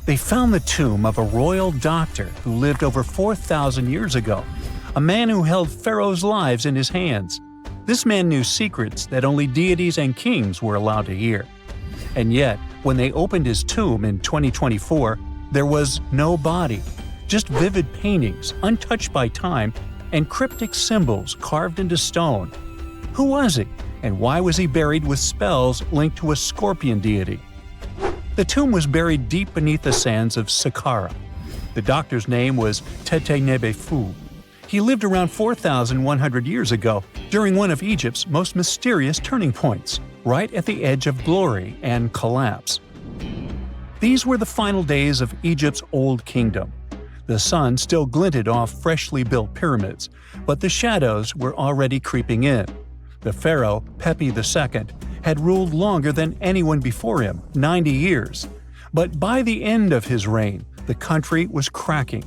They found the tomb of a royal doctor who lived over 4,000 years ago, a man who held pharaohs' lives in his hands. This man knew secrets that only deities and kings were allowed to hear. And yet, when they opened his tomb in 2024, there was no body, just vivid paintings, untouched by time, and cryptic symbols carved into stone. Who was he, and why was he buried with spells linked to a scorpion deity? The tomb was buried deep beneath the sands of Saqqara. The doctor's name was Tete-Nebe-Fu. He lived around 4,100 years ago, during one of Egypt's most mysterious turning points, right at the edge of glory and collapse. These were the final days of Egypt's Old Kingdom. The sun still glinted off freshly built pyramids, but the shadows were already creeping in. The pharaoh, Pepi II, had ruled longer than anyone before him, 90 years. But by the end of his reign, the country was cracking.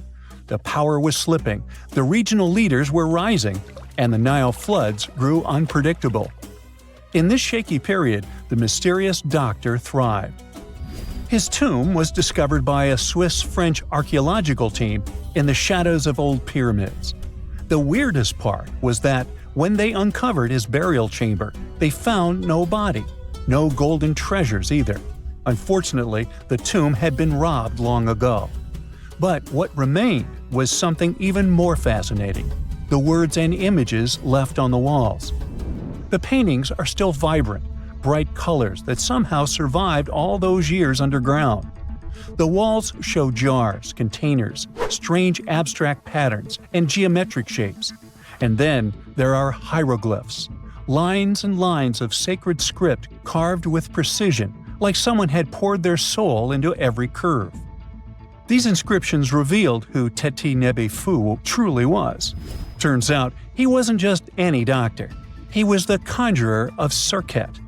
The power was slipping, the regional leaders were rising, and the Nile floods grew unpredictable. In this shaky period, the mysterious doctor thrived. His tomb was discovered by a Swiss-French archaeological team in the shadows of old pyramids. The weirdest part was that when they uncovered his burial chamber, they found no body, no golden treasures either. Unfortunately, the tomb had been robbed long ago. But what remained was something even more fascinating: the words and images left on the walls. The paintings are still vibrant, bright colors that somehow survived all those years underground. The walls show jars, containers, strange abstract patterns, and geometric shapes. And then there are hieroglyphs, lines and lines of sacred script carved with precision, like someone had poured their soul into every curve. These inscriptions revealed who Tete-Nebe-Fu truly was. Turns out, he wasn't just any doctor. He was the conjurer of Serket.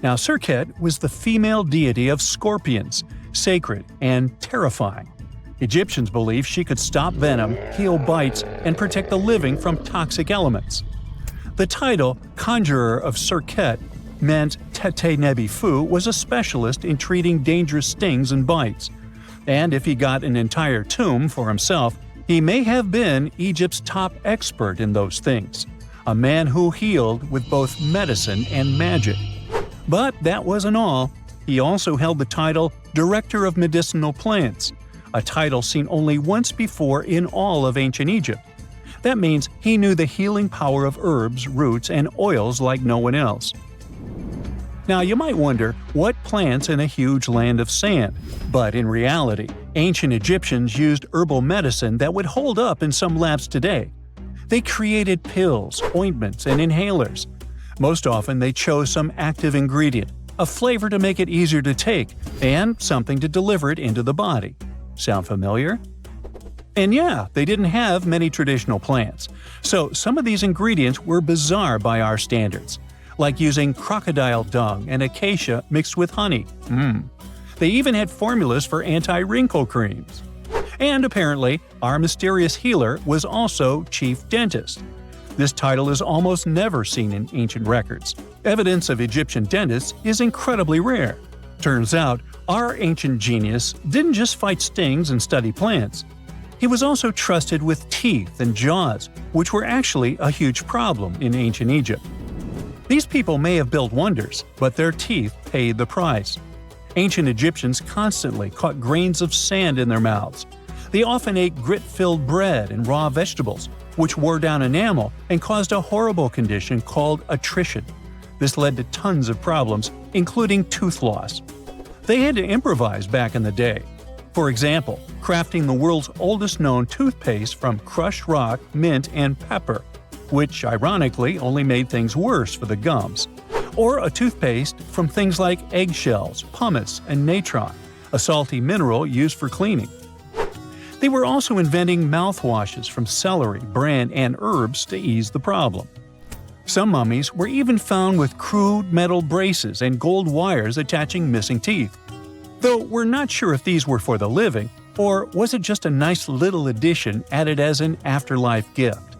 Now, Serket was the female deity of scorpions, sacred and terrifying. Egyptians believed she could stop venom, heal bites, and protect the living from toxic elements. The title, Conjurer of Serket, meant Tete-Nebe-Fu was a specialist in treating dangerous stings and bites. And if he got an entire tomb for himself, he may have been Egypt's top expert in those things, a man who healed with both medicine and magic. But that wasn't all. He also held the title Director of Medicinal Plants, a title seen only once before in all of ancient Egypt. That means he knew the healing power of herbs, roots, and oils like no one else. Now, you might wonder, what plants in a huge land of sand? But in reality, ancient Egyptians used herbal medicine that would hold up in some labs today. They created pills, ointments, and inhalers. Most often they chose some active ingredient, a flavor to make it easier to take, and something to deliver it into the body. Sound familiar? And yeah, they didn't have many traditional plants, so some of these ingredients were bizarre by our standards, like using crocodile dung and acacia mixed with honey. They even had formulas for anti-wrinkle creams. And apparently, our mysterious healer was also chief dentist. This title is almost never seen in ancient records. Evidence of Egyptian dentists is incredibly rare. Turns out, our ancient genius didn't just fight stings and study plants. He was also trusted with teeth and jaws, which were actually a huge problem in ancient Egypt. These people may have built wonders, but their teeth paid the price. Ancient Egyptians constantly caught grains of sand in their mouths. They often ate grit-filled bread and raw vegetables, which wore down enamel and caused a horrible condition called attrition. This led to tons of problems, including tooth loss. They had to improvise back in the day. For example, crafting the world's oldest known toothpaste from crushed rock, mint, and pepper, which ironically only made things worse for the gums. Or a toothpaste from things like eggshells, pumice, and natron, a salty mineral used for cleaning. They were also inventing mouthwashes from celery, bran, and herbs to ease the problem. Some mummies were even found with crude metal braces and gold wires attaching missing teeth. Though we're not sure if these were for the living, or was it just a nice little addition added as an afterlife gift.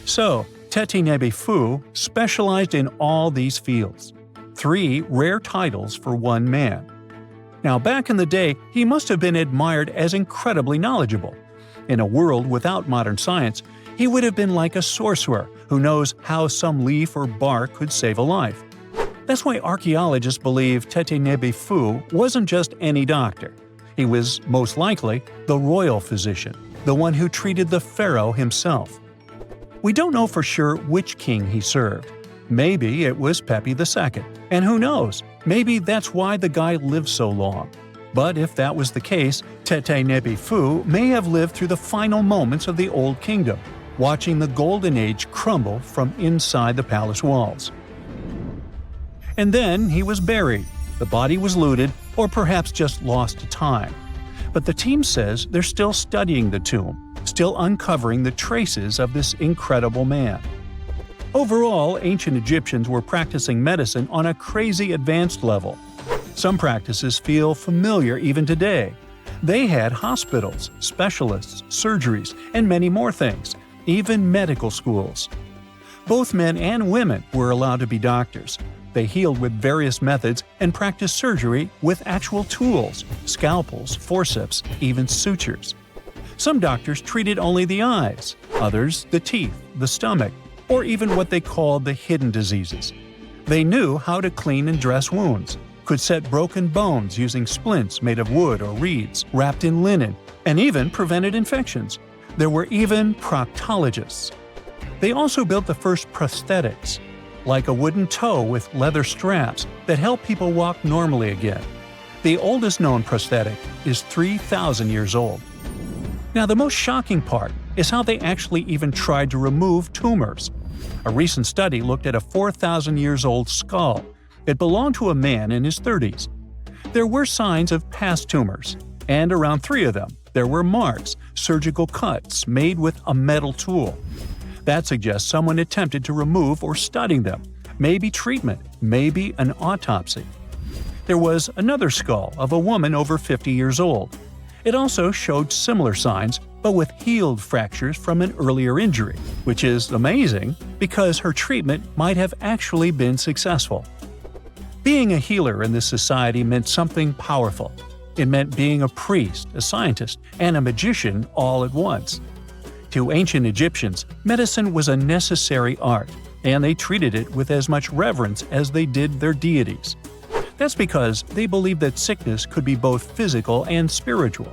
So, Tete-Nebe-Fu specialized in all these fields. 3 rare titles for one man. Now, back in the day, he must have been admired as incredibly knowledgeable. In a world without modern science, he would have been like a sorcerer who knows how some leaf or bark could save a life. That's why archaeologists believe Tete Nebi Fu wasn't just any doctor. He was, most likely, the royal physician, the one who treated the pharaoh himself. We don't know for sure which king he served. Maybe it was Pepi II, and who knows, maybe that's why the guy lived so long. But if that was the case, Tete Nebi Fu may have lived through the final moments of the Old Kingdom, watching the Golden Age crumble from inside the palace walls. And then he was buried. The body was looted, or perhaps just lost to time. But the team says they're still studying the tomb, still uncovering the traces of this incredible man. Overall, ancient Egyptians were practicing medicine on a crazy advanced level. Some practices feel familiar even today. They had hospitals, specialists, surgeries, and many more things, even medical schools. Both men and women were allowed to be doctors. They healed with various methods and practiced surgery with actual tools, scalpels, forceps, even sutures. Some doctors treated only the eyes, others the teeth, the stomach, or even what they called the hidden diseases. They knew how to clean and dress wounds, could set broken bones using splints made of wood or reeds wrapped in linen, and even prevented infections. There were even proctologists. They also built the first prosthetics, like a wooden toe with leather straps that help people walk normally again. The oldest known prosthetic is 3,000 years old. Now, the most shocking part is how they actually even tried to remove tumors. A recent study looked at a 4,000 years old skull. It belonged to a man in his 30s. There were signs of past tumors, and around 3 of them, there were marks, surgical cuts made with a metal tool. That suggests someone attempted to remove or study them, maybe treatment, maybe an autopsy. There was another skull of a woman over 50 years old. It also showed similar signs, but with healed fractures from an earlier injury, which is amazing because her treatment might have actually been successful. Being a healer in this society meant something powerful. It meant being a priest, a scientist, and a magician all at once. To ancient Egyptians, medicine was a necessary art, and they treated it with as much reverence as they did their deities. That's because they believed that sickness could be both physical and spiritual.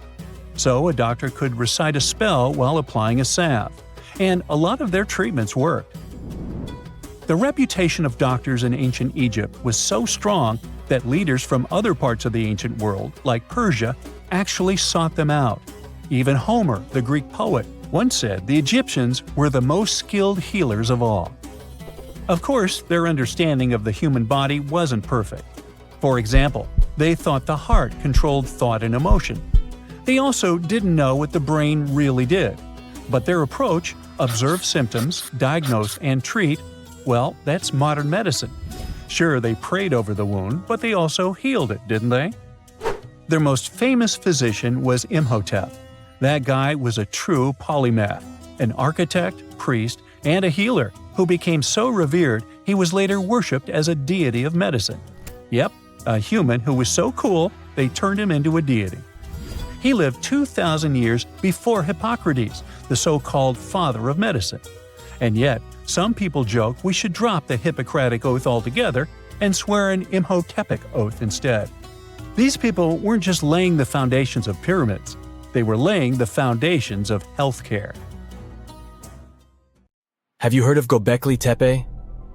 So a doctor could recite a spell while applying a salve, and a lot of their treatments worked. The reputation of doctors in ancient Egypt was so strong that leaders from other parts of the ancient world, like Persia, actually sought them out. Even Homer, the Greek poet, once said the Egyptians were the most skilled healers of all. Of course, their understanding of the human body wasn't perfect. For example, they thought the heart controlled thought and emotion. They also didn't know what the brain really did. But their approach, observe symptoms, diagnose, and treat, well, that's modern medicine. Sure, they prayed over the wound, but they also healed it, didn't they? Their most famous physician was Imhotep. That guy was a true polymath, an architect, priest, and a healer who became so revered he was later worshipped as a deity of medicine. Yep, a human who was so cool they turned him into a deity. He lived 2,000 years before Hippocrates, the so-called father of medicine. And yet, some people joke we should drop the Hippocratic Oath altogether and swear an Imhotepic oath instead. These people weren't just laying the foundations of pyramids. They were laying the foundations of healthcare. Have you heard of Göbekli Tepe?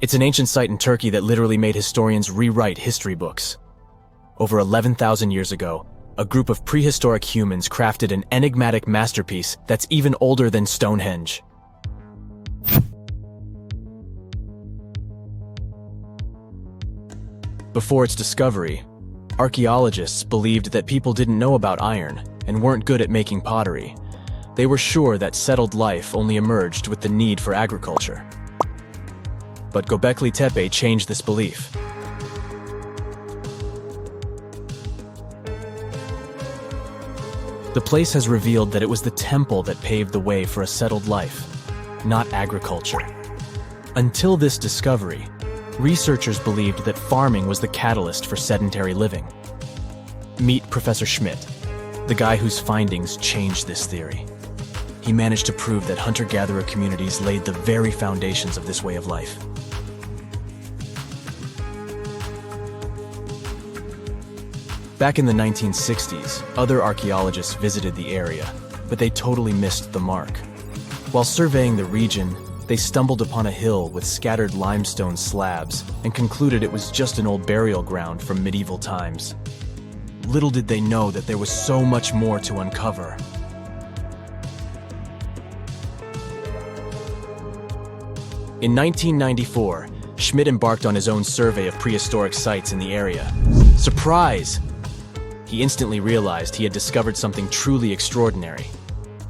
It's an ancient site in Turkey that literally made historians rewrite history books. Over 11,000 years ago, a group of prehistoric humans crafted an enigmatic masterpiece that's even older than Stonehenge. Before its discovery, archaeologists believed that people didn't know about iron and weren't good at making pottery. They were sure that settled life only emerged with the need for agriculture. But Göbekli Tepe changed this belief. The place has revealed that it was the temple that paved the way for a settled life, not agriculture. Until this discovery, researchers believed that farming was the catalyst for sedentary living. Meet Professor Schmidt, the guy whose findings changed this theory. He managed to prove that hunter-gatherer communities laid the very foundations of this way of life. Back in the 1960s, other archaeologists visited the area, but they totally missed the mark. While surveying the region, they stumbled upon a hill with scattered limestone slabs and concluded it was just an old burial ground from medieval times. Little did they know that there was so much more to uncover. In 1994, Schmidt embarked on his own survey of prehistoric sites in the area. Surprise! He instantly realized he had discovered something truly extraordinary.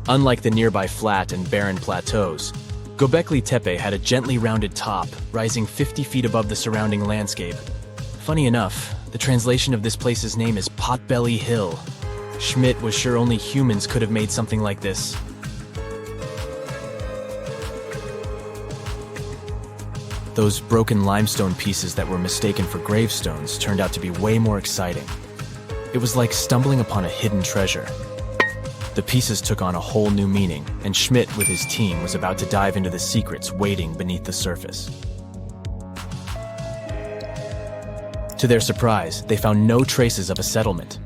Unlike the nearby flat and barren plateaus, Göbekli Tepe had a gently rounded top, rising 50 feet above the surrounding landscape. Funny enough, the translation of this place's name is Potbelly Hill. Schmidt was sure only humans could have made something like this. Those broken limestone pieces that were mistaken for gravestones turned out to be way more exciting. It was like stumbling upon a hidden treasure. The pieces took on a whole new meaning, and Schmidt with his team was about to dive into the secrets waiting beneath the surface. To their surprise, they found no traces of a settlement.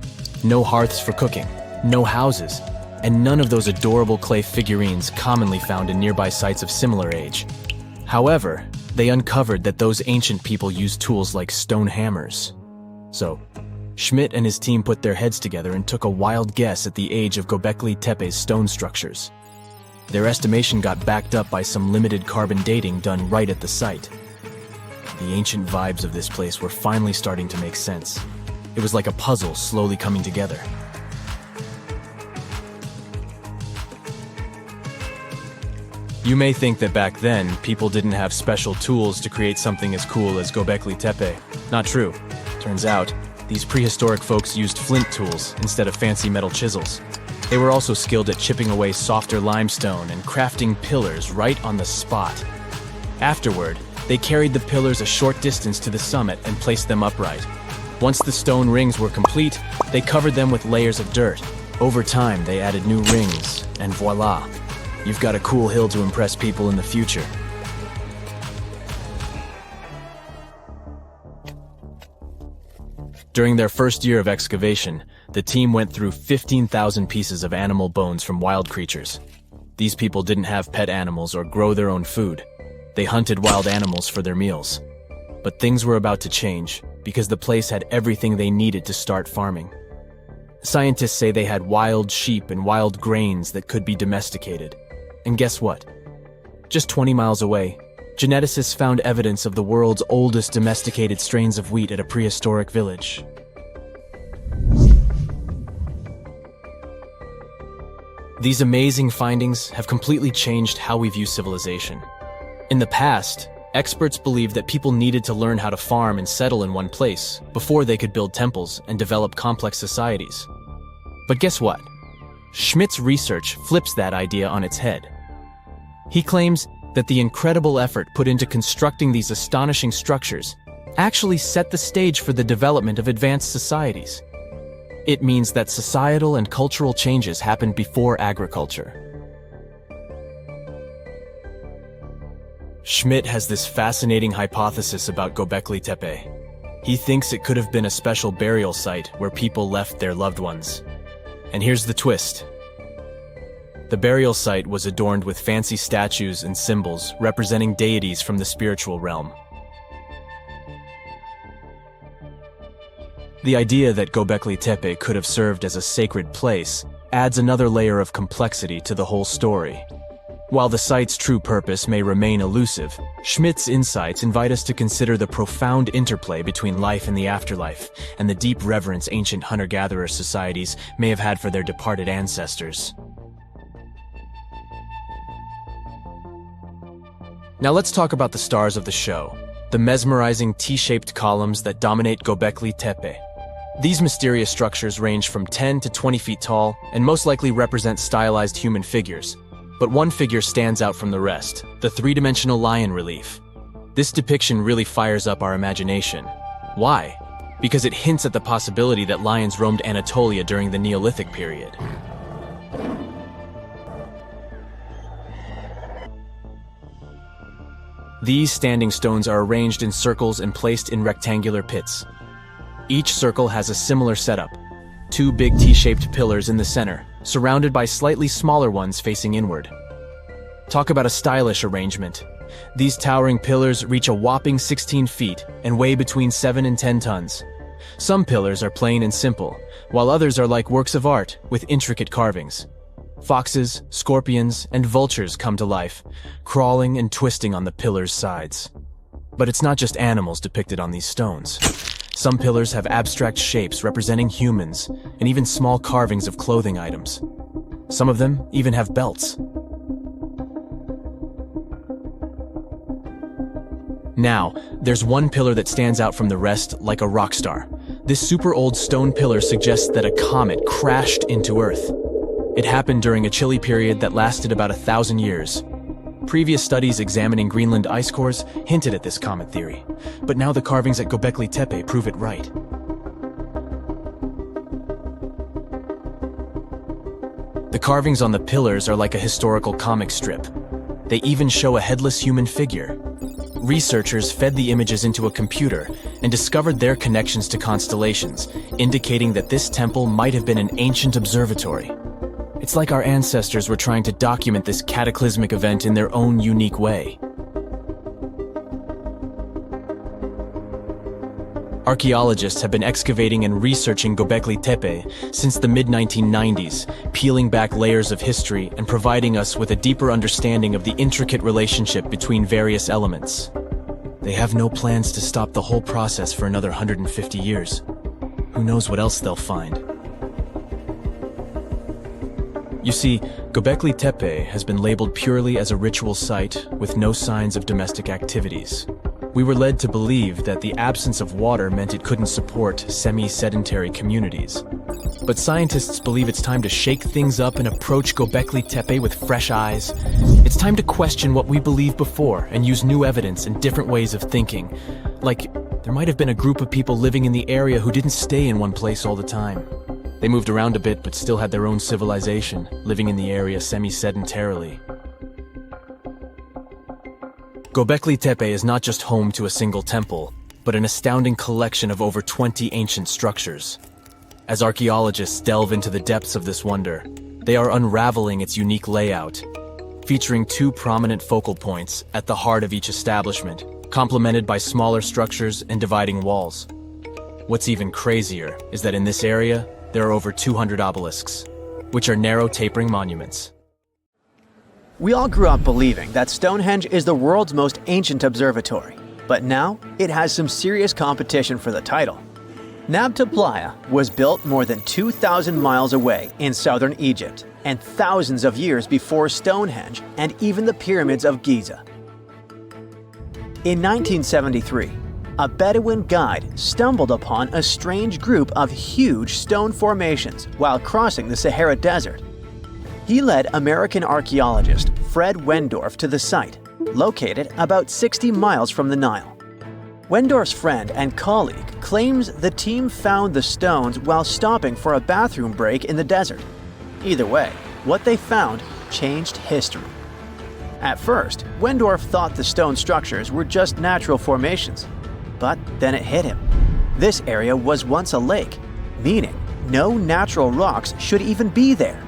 No hearths for cooking, no houses, and none of those adorable clay figurines commonly found in nearby sites of similar age. However, they uncovered that those ancient people used tools like stone hammers. So, Schmidt and his team put their heads together and took a wild guess at the age of Göbekli Tepe's stone structures. Their estimation got backed up by some limited carbon dating done right at the site. The ancient vibes of this place were finally starting to make sense. It was like a puzzle slowly coming together. You may think that back then, people didn't have special tools to create something as cool as Göbekli Tepe. Not true. Turns out, these prehistoric folks used flint tools instead of fancy metal chisels. They were also skilled at chipping away softer limestone and crafting pillars right on the spot. Afterward, they carried the pillars a short distance to the summit and placed them upright. Once the stone rings were complete, they covered them with layers of dirt. Over time, they added new rings, and voila! You've got a cool hill to impress people in the future. During their first year of excavation, the team went through 15,000 pieces of animal bones from wild creatures. These people didn't have pet animals or grow their own food. They hunted wild animals for their meals. But things were about to change, because the place had everything they needed to start farming. Scientists say they had wild sheep and wild grains that could be domesticated. And guess what? Just 20 miles away, geneticists found evidence of the world's oldest domesticated strains of wheat at a prehistoric village. These amazing findings have completely changed how we view civilization. In the past, experts believed that people needed to learn how to farm and settle in one place before they could build temples and develop complex societies. But guess what? Schmidt's research flips that idea on its head. He claims that the incredible effort put into constructing these astonishing structures actually set the stage for the development of advanced societies. It means that societal and cultural changes happened before agriculture. Schmidt has this fascinating hypothesis about Göbekli Tepe. He thinks it could have been a special burial site where people left their loved ones. And here's the twist. The burial site was adorned with fancy statues and symbols representing deities from the spiritual realm. The idea that Göbekli Tepe could have served as a sacred place adds another layer of complexity to the whole story. While the site's true purpose may remain elusive, Schmidt's insights invite us to consider the profound interplay between life and the afterlife, and the deep reverence ancient hunter-gatherer societies may have had for their departed ancestors. Now let's talk about the stars of the show, the mesmerizing T-shaped columns that dominate Göbekli Tepe. These mysterious structures range from 10 to 20 feet tall and most likely represent stylized human figures. But one figure stands out from the rest, the three-dimensional lion relief. This depiction really fires up our imagination. Why? because it hints at the possibility that lions roamed Anatolia during the Neolithic period. These standing stones are arranged in circles and placed in rectangular pits. Each circle has a similar setup: 2 big T-shaped pillars in the center, surrounded by slightly smaller ones facing inward. Talk about a stylish arrangement. These towering pillars reach a whopping 16 feet and weigh between 7 and 10 tons. Some pillars are plain and simple, while others are like works of art with intricate carvings. Foxes, scorpions, and vultures come to life, crawling and twisting on the pillars' sides. But it's not just animals depicted on these stones. Some pillars have abstract shapes representing humans, and even small carvings of clothing items. Some of them even have belts. Now, there's one pillar that stands out from the rest like a rock star. This super old stone pillar suggests that a comet crashed into Earth. It happened during a chilly period that lasted about 1,000 years. Previous studies examining Greenland ice cores hinted at this comet theory, but now the carvings at Göbekli Tepe prove it right. The carvings on the pillars are like a historical comic strip. They even show a headless human figure. Researchers fed the images into a computer and discovered their connections to constellations, indicating that this temple might have been an ancient observatory. It's like our ancestors were trying to document this cataclysmic event in their own unique way. Archaeologists have been excavating and researching Göbekli Tepe since the mid-1990s, peeling back layers of history and providing us with a deeper understanding of the intricate relationship between various elements. They have no plans to stop the whole process for another 150 years. Who knows what else they'll find? You see, Göbekli Tepe has been labeled purely as a ritual site with no signs of domestic activities. We were led to believe that the absence of water meant it couldn't support semi-sedentary communities. But scientists believe it's time to shake things up and approach Göbekli Tepe with fresh eyes. It's time to question what we believed before and use new evidence and different ways of thinking. Like, there might have been a group of people living in the area who didn't stay in one place all the time. They moved around a bit but still had their own civilization, living in the area semi-sedentarily. Göbekli Tepe is not just home to a single temple, but an astounding collection of over 20 ancient structures. As archaeologists delve into the depths of this wonder, they are unraveling its unique layout, featuring 2 prominent focal points at the heart of each establishment, complemented by smaller structures and dividing walls. What's even crazier is that in this area, there are over 200 obelisks, which are narrow tapering monuments. We all grew up believing that Stonehenge is the world's most ancient observatory, but now it has some serious competition for the title. Nabta Playa was built more than 2,000 miles away in southern Egypt and thousands of years before Stonehenge and even the pyramids of Giza. In 1973, a Bedouin guide stumbled upon a strange group of huge stone formations while crossing the Sahara Desert. He led American archaeologist Fred Wendorf to the site, located about 60 miles from the Nile. Wendorf's friend and colleague claims the team found the stones while stopping for a bathroom break in the desert. Either way, what they found changed history. At first, Wendorf thought the stone structures were just natural formations, but then it hit him. This area was once a lake, meaning no natural rocks should even be there.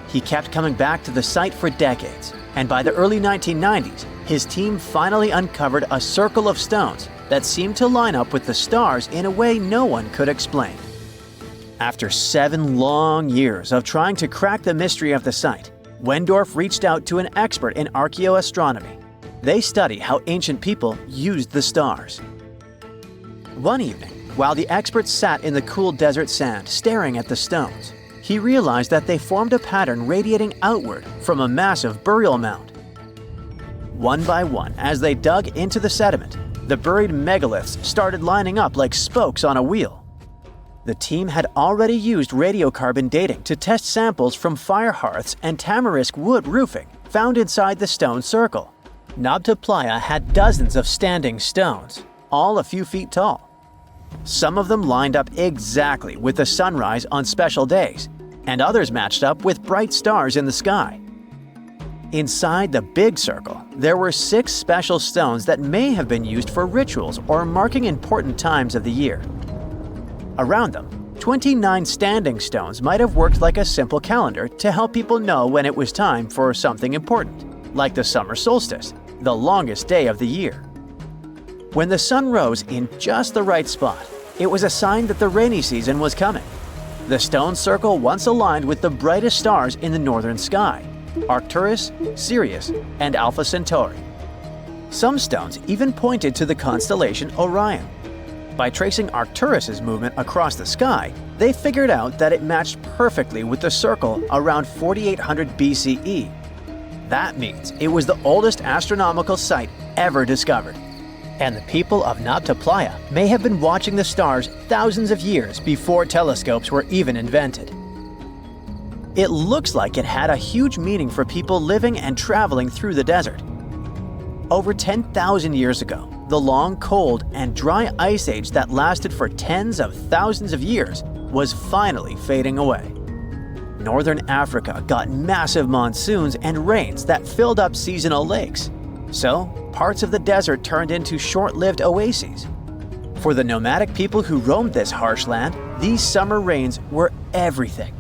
He kept coming back to the site for decades, and by the early 1990s, his team finally uncovered a circle of stones that seemed to line up with the stars in a way no one could explain. After 7 long years of trying to crack the mystery of the site, Wendorf reached out to an expert in archaeoastronomy. They study how ancient people used the stars. One evening, while the expert sat in the cool desert sand staring at the stones, he realized that they formed a pattern radiating outward from a massive burial mound. One by one, as they dug into the sediment, the buried megaliths started lining up like spokes on a wheel. The team had already used radiocarbon dating to test samples from fire hearths and tamarisk wood roofing found inside the stone circle. Nabta Playa had dozens of standing stones, all a few feet tall. Some of them lined up exactly with the sunrise on special days, and others matched up with bright stars in the sky. Inside the big circle, there were 6 special stones that may have been used for rituals or marking important times of the year. Around them, 29 standing stones might have worked like a simple calendar to help people know when it was time for something important, like the summer solstice, the longest day of the year. When the sun rose in just the right spot, it was a sign that the rainy season was coming. The stone circle once aligned with the brightest stars in the northern sky: Arcturus, Sirius, and Alpha Centauri. Some stones even pointed to the constellation Orion. By tracing Arcturus's movement across the sky, they figured out that it matched perfectly with the circle around 4800 BCE. That means it was the oldest astronomical site ever discovered. And the people of Nabta Playa may have been watching the stars thousands of years before telescopes were even invented. It looks like it had a huge meaning for people living and traveling through the desert. Over 10,000 years ago, the long, cold, and dry ice age that lasted for tens of thousands of years was finally fading away. Northern Africa got massive monsoons and rains that filled up seasonal lakes. So, parts of the desert turned into short-lived oases. For the nomadic people who roamed this harsh land, these summer rains were everything.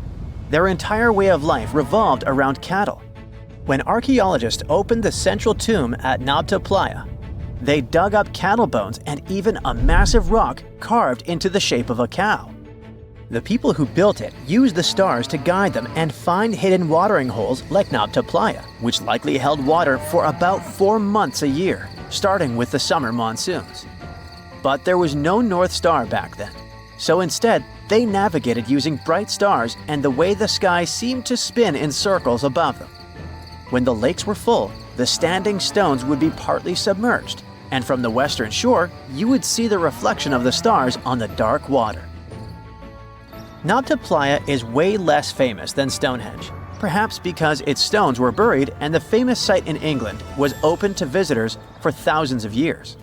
Their entire way of life revolved around cattle. When archaeologists opened the central tomb at Nabta Playa, they dug up cattle bones and even a massive rock carved into the shape of a cow. The people who built it used the stars to guide them and find hidden watering holes like Nabta Playa, which likely held water for about 4 months a year, starting with the summer monsoons. But there was no North Star back then, so instead they navigated using bright stars and the way the sky seemed to spin in circles above them. When the lakes were full, the standing stones would be partly submerged, and from the western shore, you would see the reflection of the stars on the dark water. Nabta Playa is way less famous than Stonehenge, perhaps because its stones were buried and the famous site in England was open to visitors for thousands of years.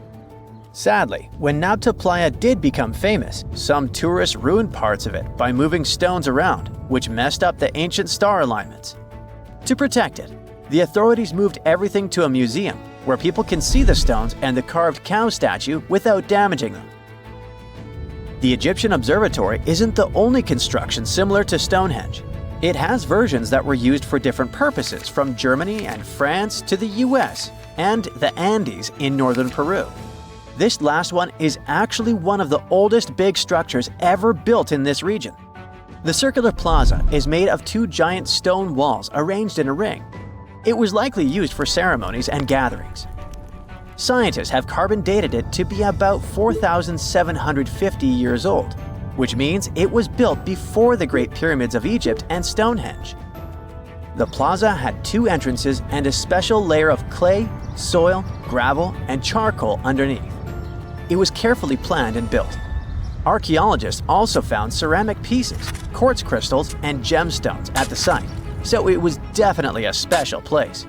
Sadly, when Nabta Playa did become famous, some tourists ruined parts of it by moving stones around, which messed up the ancient star alignments. To protect it, the authorities moved everything to a museum where people can see the stones and the carved cow statue without damaging them. The Egyptian Observatory isn't the only construction similar to Stonehenge. It has versions that were used for different purposes from Germany and France to the US and the Andes in northern Peru. This last one is actually one of the oldest big structures ever built in this region. The circular plaza is made of 2 giant stone walls arranged in a ring. It was likely used for ceremonies and gatherings. Scientists have carbon dated it to be about 4,750 years old, which means it was built before the Great Pyramids of Egypt and Stonehenge. The plaza had 2 entrances and a special layer of clay, soil, gravel, and charcoal underneath. It was carefully planned and built. Archaeologists also found ceramic pieces, quartz crystals, and gemstones at the site, so it was definitely a special place.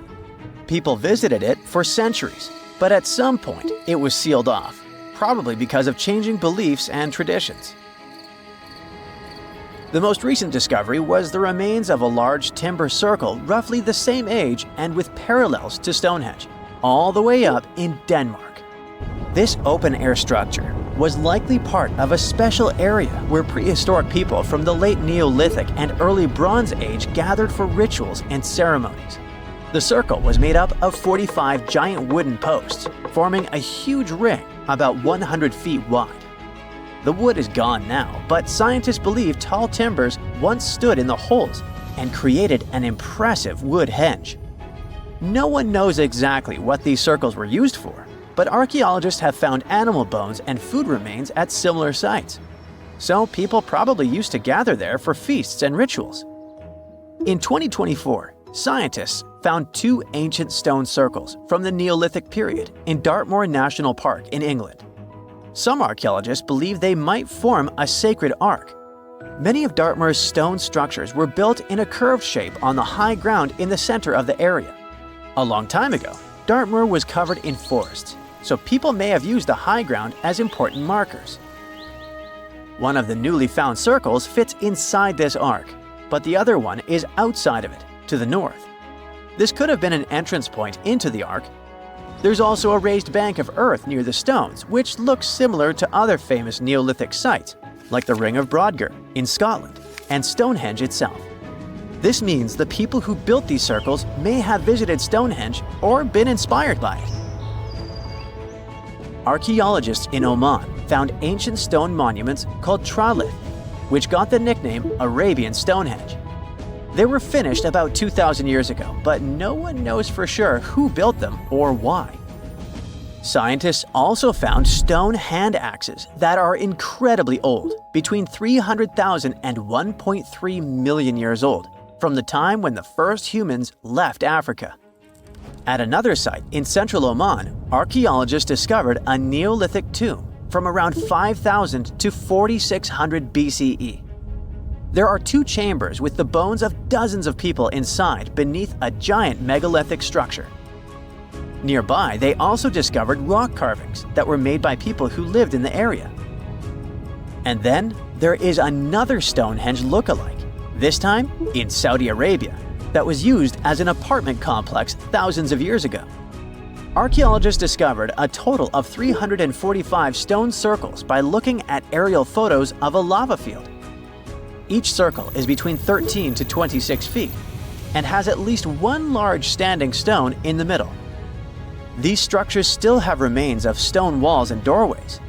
People visited it for centuries, but at some point it was sealed off, probably because of changing beliefs and traditions. The most recent discovery was the remains of a large timber circle roughly the same age and with parallels to Stonehenge, all the way up in Denmark. This open-air structure was likely part of a special area where prehistoric people from the late Neolithic and early Bronze Age gathered for rituals and ceremonies. The circle was made up of 45 giant wooden posts, forming a huge ring about 100 feet wide. The wood is gone now, but scientists believe tall timbers once stood in the holes and created an impressive wood henge. No one knows exactly what these circles were used for, but archaeologists have found animal bones and food remains at similar sites. So people probably used to gather there for feasts and rituals. In 2024, scientists found 2 ancient stone circles from the Neolithic period in Dartmoor National Park in England. Some archaeologists believe they might form a sacred ark. Many of Dartmoor's stone structures were built in a curved shape on the high ground in the center of the area. A long time ago, Dartmoor was covered in forests, so people may have used the high ground as important markers. One of the newly found circles fits inside this arc, but the other one is outside of it, to the north. This could have been an entrance point into the arc. There's also a raised bank of earth near the stones, which looks similar to other famous Neolithic sites, like the Ring of Brodgar in Scotland and Stonehenge itself. This means the people who built these circles may have visited Stonehenge or been inspired by it. Archaeologists in Oman found ancient stone monuments called trilith, which got the nickname Arabian Stonehenge. They were finished about 2,000 years ago, but no one knows for sure who built them or why. Scientists also found stone hand axes that are incredibly old, between 300,000 and 1.3 million years old, from the time when the first humans left Africa. At another site in central Oman, archaeologists discovered a Neolithic tomb from around 5,000 to 4,600 BCE. There are 2 chambers with the bones of dozens of people inside beneath a giant megalithic structure. Nearby, they also discovered rock carvings that were made by people who lived in the area. And then there is another Stonehenge look-alike, this time in Saudi Arabia, that was used as an apartment complex thousands of years ago. Archaeologists discovered a total of 345 stone circles by looking at aerial photos of a lava field. Each circle is between 13 to 26 feet and has at least one large standing stone in the middle. These structures still have remains of stone walls and doorways.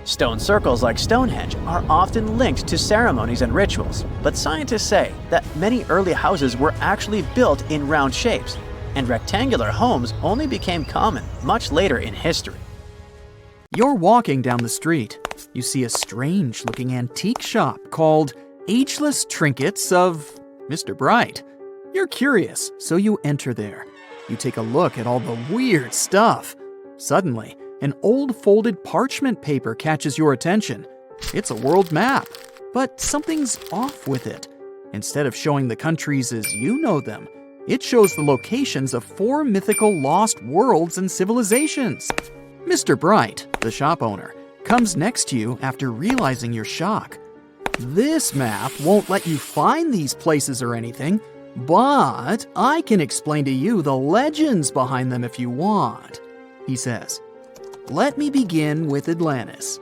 Stone circles like Stonehenge are often linked to ceremonies and rituals, but scientists say that many early houses were actually built in round shapes, and rectangular homes only became common much later in history. You're walking down the street. You see a strange-looking antique shop called Ageless Trinkets of Mr. Bright. You're curious, so you enter there. You take a look at all the weird stuff. Suddenly, an old folded parchment paper catches your attention. It's a world map, but something's off with it. Instead of showing the countries as you know them, it shows the locations of 4 mythical lost worlds and civilizations. Mr. Bright, the shop owner, comes next to you after realizing your shock. This map won't let you find these places or anything, but I can explain to you the legends behind them if you want, he says. Let me begin with Atlantis.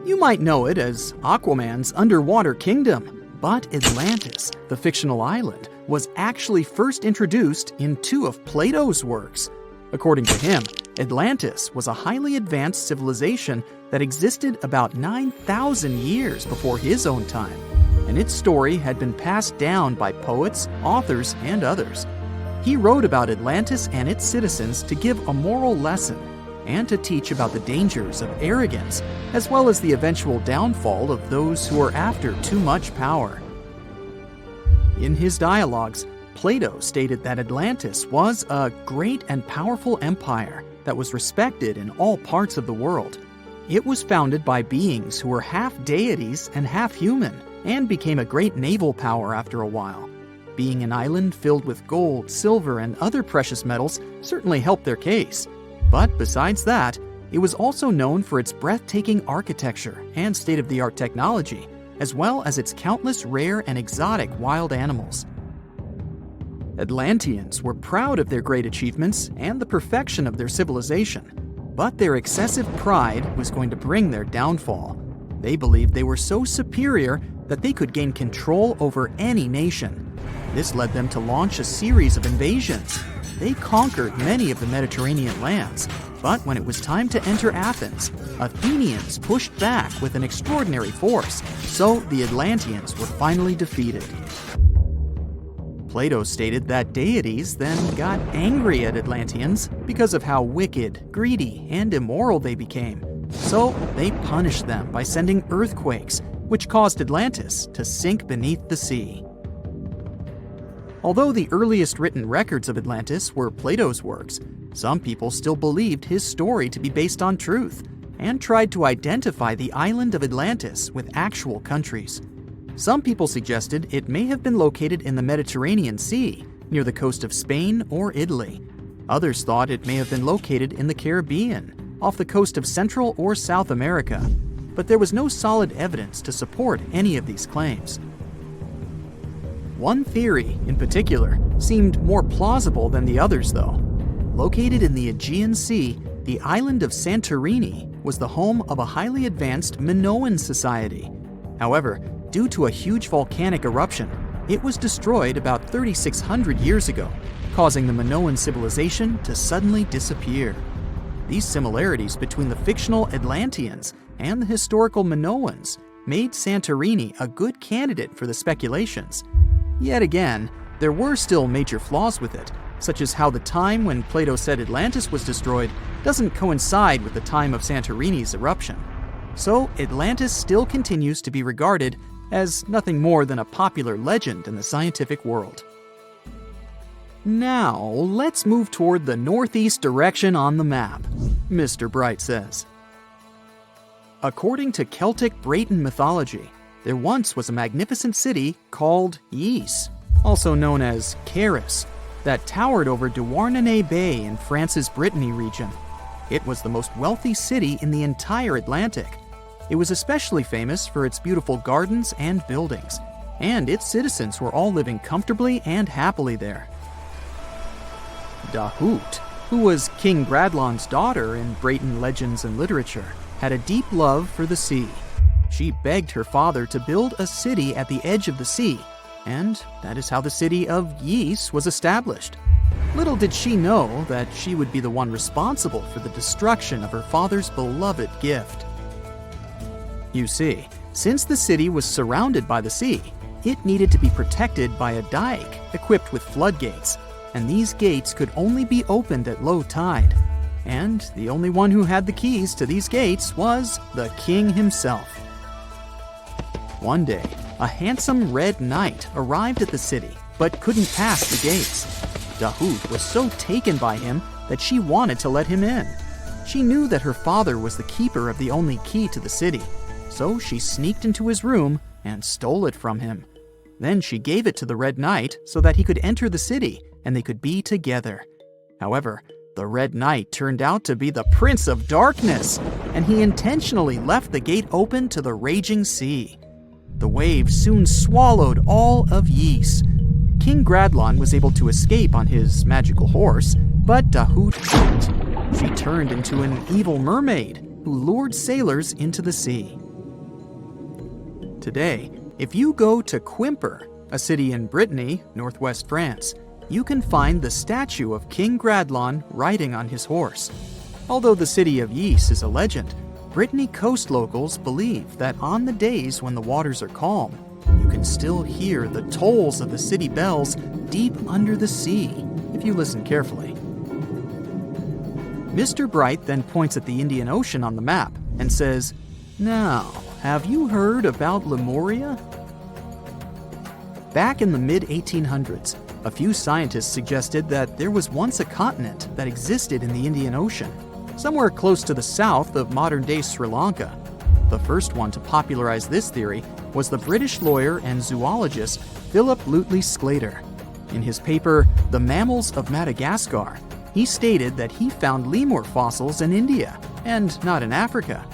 You might know it as Aquaman's underwater kingdom, but Atlantis, the fictional island, was actually first introduced in 2 of Plato's works. According to him, Atlantis was a highly advanced civilization that existed about 9,000 years before his own time, and its story had been passed down by poets, authors, and others. He wrote about Atlantis and its citizens to give a moral lesson and to teach about the dangers of arrogance, as well as the eventual downfall of those who are after too much power. In his dialogues, Plato stated that Atlantis was a great and powerful empire that was respected in all parts of the world. It was founded by beings who were half deities and half human, and became a great naval power after a while. Being an island filled with gold, silver, and other precious metals certainly helped their case. But besides that, it was also known for its breathtaking architecture and state-of-the-art technology, as well as its countless rare and exotic wild animals. Atlanteans were proud of their great achievements and the perfection of their civilization, but their excessive pride was going to bring their downfall. They believed they were so superior that they could gain control over any nation. This led them to launch a series of invasions. They conquered many of the Mediterranean lands, but when it was time to enter Athens, Athenians pushed back with an extraordinary force, so the Atlanteans were finally defeated. Plato stated that deities then got angry at Atlanteans because of how wicked, greedy, and immoral they became. So they punished them by sending earthquakes, which caused Atlantis to sink beneath the sea. Although the earliest written records of Atlantis were Plato's works, some people still believed his story to be based on truth and tried to identify the island of Atlantis with actual countries. Some people suggested it may have been located in the Mediterranean Sea, near the coast of Spain or Italy. Others thought it may have been located in the Caribbean, off the coast of Central or South America. but there was no solid evidence to support any of these claims. One theory, in particular, seemed more plausible than the others, though. Located in the Aegean Sea, the island of Santorini was the home of a highly advanced Minoan society. However, due to a huge volcanic eruption, it was destroyed about 3,600 years ago, causing the Minoan civilization to suddenly disappear. These similarities between the fictional Atlanteans and the historical Minoans made Santorini a good candidate for the speculations. Yet again, there were still major flaws with it, such as how the time when Plato said Atlantis was destroyed doesn't coincide with the time of Santorini's eruption. So Atlantis still continues to be regarded as nothing more than a popular legend in the scientific world. Now, let's move toward the northeast direction on the map, Mr. Bright says. According to Celtic Breton mythology, there once was a magnificent city called Ys, also known as Caris, that towered over Douarnenez Bay in France's Brittany region. It was the most wealthy city in the entire Atlantic. It was especially famous for its beautiful gardens and buildings, and its citizens were all living comfortably and happily there. Dahut, who was King Bradlon's daughter in Breton legends and literature, had a deep love for the sea. She begged her father to build a city at the edge of the sea, and that is how the city of Ys was established. Little did she know that she would be the one responsible for the destruction of her father's beloved gift. You see, since the city was surrounded by the sea, it needed to be protected by a dike equipped with floodgates, and these gates could only be opened at low tide. And the only one who had the keys to these gates was the king himself. One day, a handsome red knight arrived at the city, but couldn't pass the gates. Dahut was so taken by him that she wanted to let him in. She knew that her father was the keeper of the only key to the city, so she sneaked into his room and stole it from him. Then she gave it to the Red Knight so that he could enter the city and they could be together. However, the Red Knight turned out to be the Prince of Darkness, and he intentionally left the gate open to the raging sea. The waves soon swallowed all of Ys. King Gradlon was able to escape on his magical horse, but Dahut couldn't. She turned into an evil mermaid who lured sailors into the sea. Today, if you go to Quimper, a city in Brittany, northwest France, you can find the statue of King Gradlon riding on his horse. Although the city of Ys is a legend, Brittany coast locals believe that on the days when the waters are calm, you can still hear the tolls of the city bells deep under the sea, if you listen carefully. Mr. Bright then points at the Indian Ocean on the map and says, "Now, have you heard about Lemuria?" Back in the mid-1800s, a few scientists suggested that there was once a continent that existed in the Indian Ocean, somewhere close to the south of modern-day Sri Lanka. The first one to popularize this theory was the British lawyer and zoologist Philip Lutley Sclater. In his paper, The Mammals of Madagascar, he stated that he found lemur fossils in India, and not in Africa.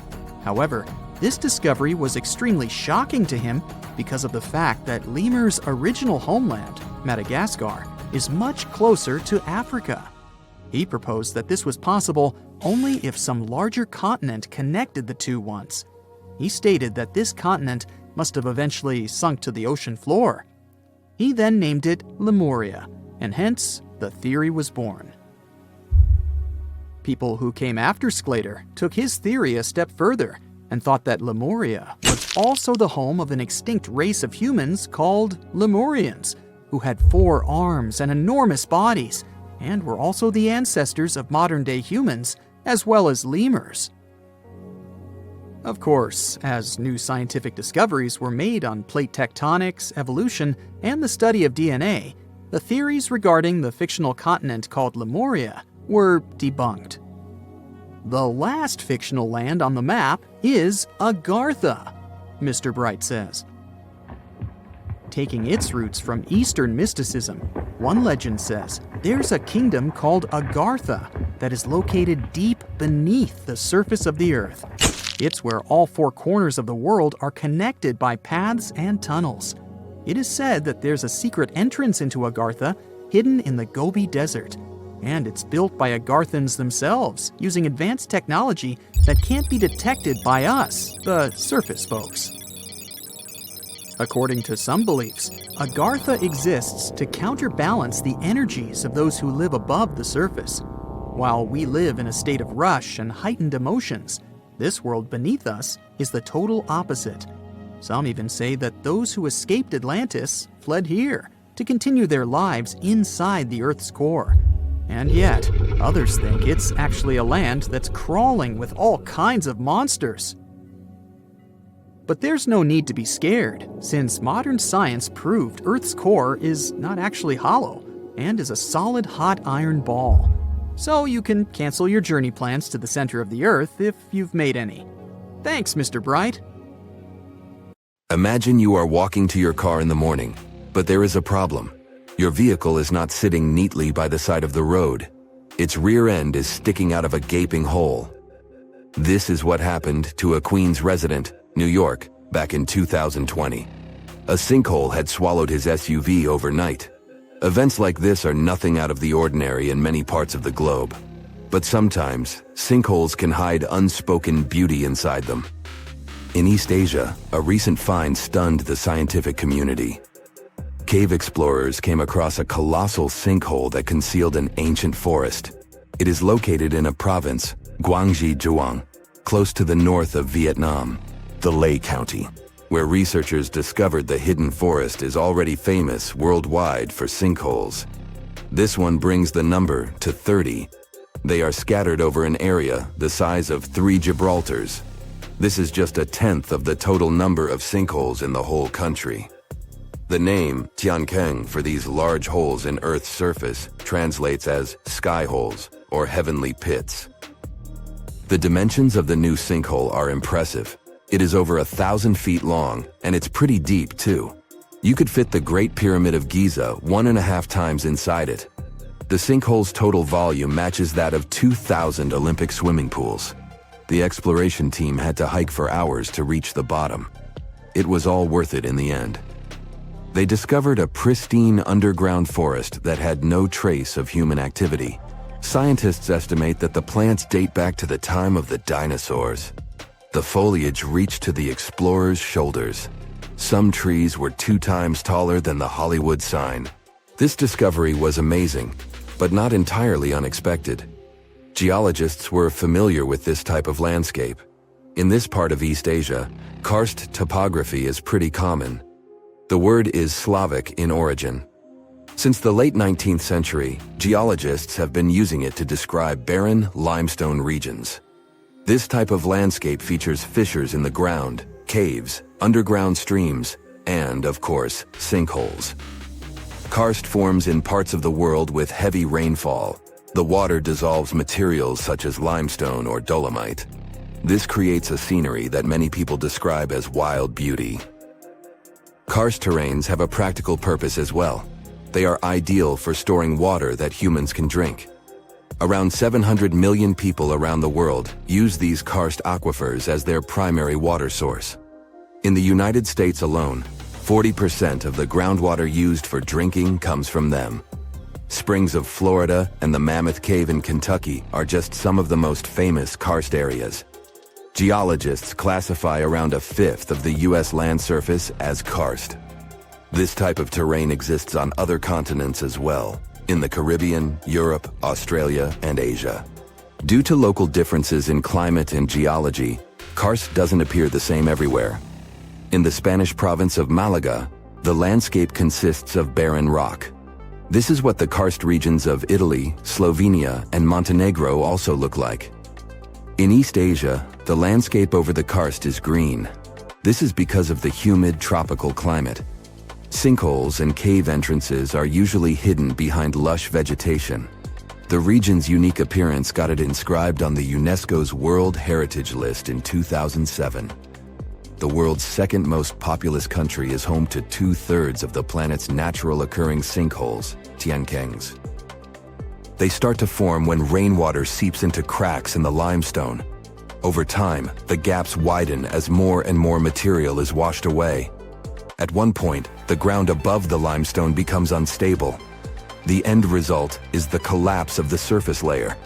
However, this discovery was extremely shocking to him because of the fact that lemurs' original homeland, Madagascar, is much closer to Africa. He proposed that this was possible only if some larger continent connected the two once. He stated that this continent must have eventually sunk to the ocean floor. He then named it Lemuria, and hence the theory was born. People who came after Sclater took his theory a step further and thought that Lemuria was also the home of an extinct race of humans called Lemurians, who had 4 arms and enormous bodies, and were also the ancestors of modern-day humans, as well as lemurs. Of course, as new scientific discoveries were made on plate tectonics, evolution, and the study of DNA, the theories regarding the fictional continent called Lemuria were debunked. The last fictional land on the map is Agartha, Mr. Bright says. Taking its roots from Eastern mysticism, one legend says there's a kingdom called Agartha that is located deep beneath the surface of the earth. It's where all four corners of the world are connected by paths and tunnels. It is said that there's a secret entrance into Agartha hidden in the Gobi Desert, and it's built by Agarthans themselves using advanced technology that can't be detected by us, the surface folks. According to some beliefs, Agartha exists to counterbalance the energies of those who live above the surface. While we live in a state of rush and heightened emotions, this world beneath us is the total opposite. Some even say that those who escaped Atlantis fled here to continue their lives inside the Earth's core. And yet, others think it's actually a land that's crawling with all kinds of monsters. But there's no need to be scared, since modern science proved Earth's core is not actually hollow and is a solid hot iron ball. So you can cancel your journey plans to the center of the Earth if you've made any. Thanks, Mr. Bright. Imagine you are walking to your car in the morning, but there is a problem. Your vehicle is not sitting neatly by the side of the road. Its rear end is sticking out of a gaping hole. This is what happened to a Queens resident, New York, back in 2020. A sinkhole had swallowed his SUV overnight. Events like this are nothing out of the ordinary in many parts of the globe. But sometimes, sinkholes can hide unspoken beauty inside them. In East Asia, a recent find stunned the scientific community. Cave explorers came across a colossal sinkhole that concealed an ancient forest. It is located in a province, Guangxi Zhuang, close to the north of Vietnam, the Lê County, where researchers discovered the hidden forest is already famous worldwide for sinkholes. This one brings the number to 30. They are scattered over an area the size of 3 Gibraltars. This is just 1/10 of the total number of sinkholes in the whole country. The name Tiankeng for these large holes in Earth's surface translates as sky holes or heavenly pits. The dimensions of the new sinkhole are impressive. It is over 1,000 feet long, and it's pretty deep too. You could fit the Great Pyramid of Giza 1.5 times inside it. The sinkhole's total volume matches that of 2,000 Olympic swimming pools. The exploration team had to hike for hours to reach the bottom. It was all worth it in the end. They discovered a pristine underground forest that had no trace of human activity. Scientists estimate that the plants date back to the time of the dinosaurs. The foliage reached to the explorers' shoulders. Some trees were 2 times taller than the Hollywood sign. This discovery was amazing, but not entirely unexpected. Geologists were familiar with this type of landscape. In this part of East Asia, karst topography is pretty common. The word is Slavic in origin. Since the late 19th century, geologists have been using it to describe barren limestone regions. This type of landscape features fissures in the ground, caves, underground streams, and, of course, sinkholes. Karst forms in parts of the world with heavy rainfall. The water dissolves materials such as limestone or dolomite. This creates a scenery that many people describe as wild beauty. Karst terrains have a practical purpose as well. They are ideal for storing water that humans can drink. Around 700 million people around the world use these karst aquifers as their primary water source. In the United States alone, 40% of the groundwater used for drinking comes from them. Springs of Florida and the Mammoth Cave in Kentucky are just some of the most famous karst areas. Geologists classify around 1/5 of the U.S. land surface as karst. This type of terrain exists on other continents as well, in the Caribbean, Europe, Australia, and Asia. Due to local differences in climate and geology, karst doesn't appear the same everywhere. In the Spanish province of Malaga, the landscape consists of barren rock. This is what the karst regions of Italy, Slovenia, and Montenegro also look like. In East Asia, the landscape over the karst is green. This is because of the humid tropical climate. Sinkholes and cave entrances are usually hidden behind lush vegetation. The region's unique appearance got it inscribed on the UNESCO's World Heritage List in 2007. The world's second most populous country is home to 2/3 of the planet's natural occurring sinkholes, Tiankengs. They start to form when rainwater seeps into cracks in the limestone. Over time, the gaps widen as more and more material is washed away. At one point, the ground above the limestone becomes unstable. The end result is the collapse of the surface layer.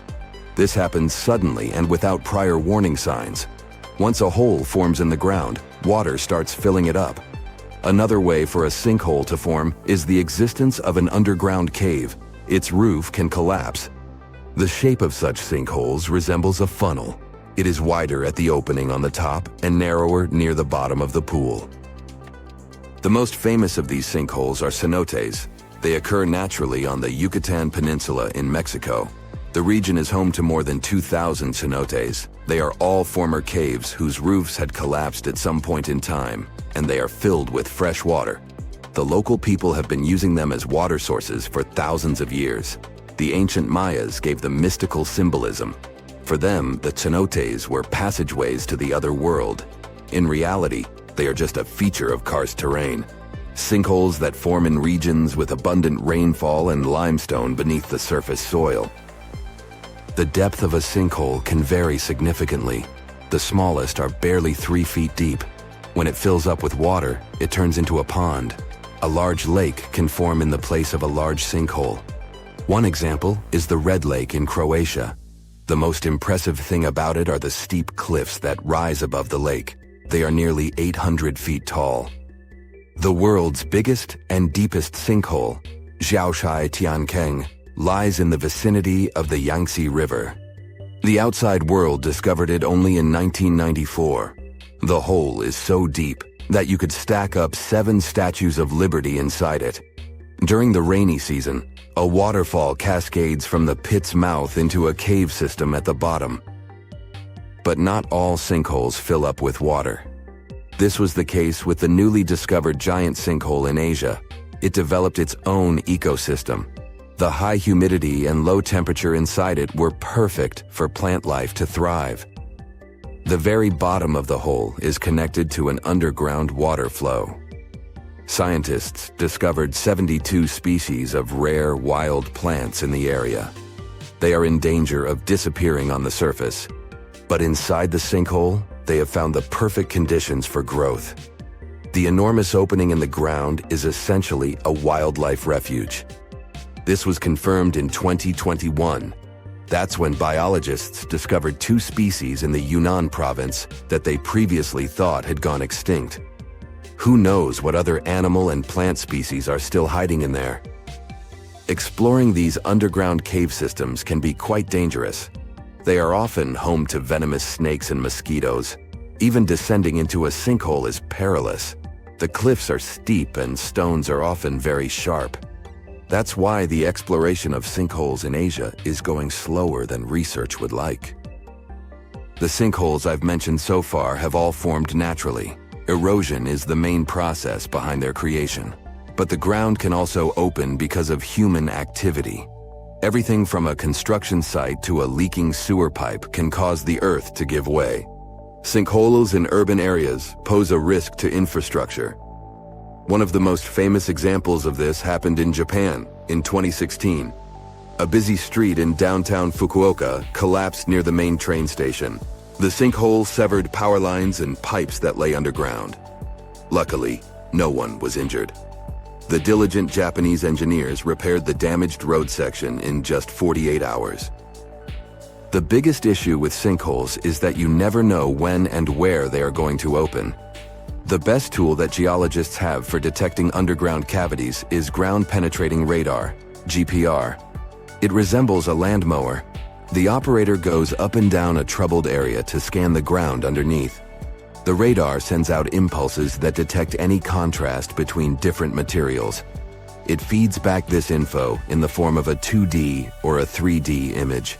This happens suddenly and without prior warning signs. Once a hole forms in the ground, water starts filling it up. Another way for a sinkhole to form is the existence of an underground cave. Its roof can collapse. The shape of such sinkholes resembles a funnel. It is wider at the opening on the top and narrower near the bottom of the pool. The most famous of these sinkholes are cenotes. They occur naturally on the Yucatan Peninsula in Mexico. The region is home to more than 2,000 cenotes. They are all former caves whose roofs had collapsed at some point in time, and they are filled with fresh water. The local people have been using them as water sources for thousands of years. The ancient Mayas gave them mystical symbolism. For them, the cenotes were passageways to the other world. In reality, they are just a feature of karst terrain. Sinkholes that form in regions with abundant rainfall and limestone beneath the surface soil. The depth of a sinkhole can vary significantly. The smallest are barely 3 feet deep. When it fills up with water, it turns into a pond. A large lake can form in the place of a large sinkhole. One example is the Red Lake in Croatia. The most impressive thing about it are the steep cliffs that rise above the lake. They are nearly 800 feet tall. The world's biggest and deepest sinkhole, Xiaoshai Tiankeng, lies in the vicinity of the Yangtze River. The outside world discovered it only in 1994. The hole is so deep that you could stack up 7 statues of liberty inside it. During the rainy season, a waterfall cascades from the pit's mouth into a cave system at the bottom. But not all sinkholes fill up with water. This was the case with the newly discovered giant sinkhole in Asia. It developed its own ecosystem. The high humidity and low temperature inside it were perfect for plant life to thrive. The very bottom of the hole is connected to an underground water flow. Scientists discovered 72 species of rare wild plants in the area. They are in danger of disappearing on the surface. But inside the sinkhole, they have found the perfect conditions for growth. The enormous opening in the ground is essentially a wildlife refuge. This was confirmed in 2021. That's when biologists discovered 2 species in the Yunnan province that they previously thought had gone extinct. Who knows what other animal and plant species are still hiding in there? Exploring these underground cave systems can be quite dangerous. They are often home to venomous snakes and mosquitoes. Even descending into a sinkhole is perilous. The cliffs are steep and stones are often very sharp. That's why the exploration of sinkholes in Asia is going slower than research would like. The sinkholes I've mentioned so far have all formed naturally. Erosion is the main process behind their creation. But the ground can also open because of human activity. Everything from a construction site to a leaking sewer pipe can cause the earth to give way. Sinkholes in urban areas pose a risk to infrastructure. One of the most famous examples of this happened in Japan in 2016. A busy street in downtown Fukuoka collapsed near the main train station. The sinkhole severed power lines and pipes that lay underground. Luckily, no one was injured. The diligent Japanese engineers repaired the damaged road section in just 48 hours. The biggest issue with sinkholes is that you never know when and where they are going to open. The best tool that geologists have for detecting underground cavities is ground-penetrating radar, GPR. It resembles a land mower. The operator goes up and down a troubled area to scan the ground underneath. The radar sends out impulses that detect any contrast between different materials. It feeds back this info in the form of a 2D or a 3D image.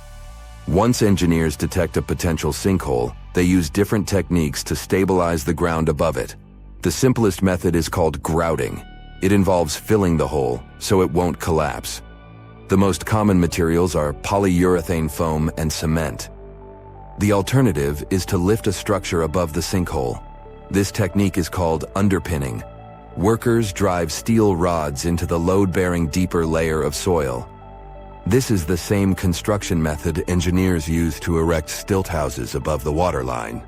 Once engineers detect a potential sinkhole, they use different techniques to stabilize the ground above it. The simplest method is called grouting. It involves filling the hole so it won't collapse. The most common materials are polyurethane foam and cement. The alternative is to lift a structure above the sinkhole. This technique is called underpinning. Workers drive steel rods into the load-bearing deeper layer of soil. This is the same construction method engineers use to erect stilt houses above the waterline.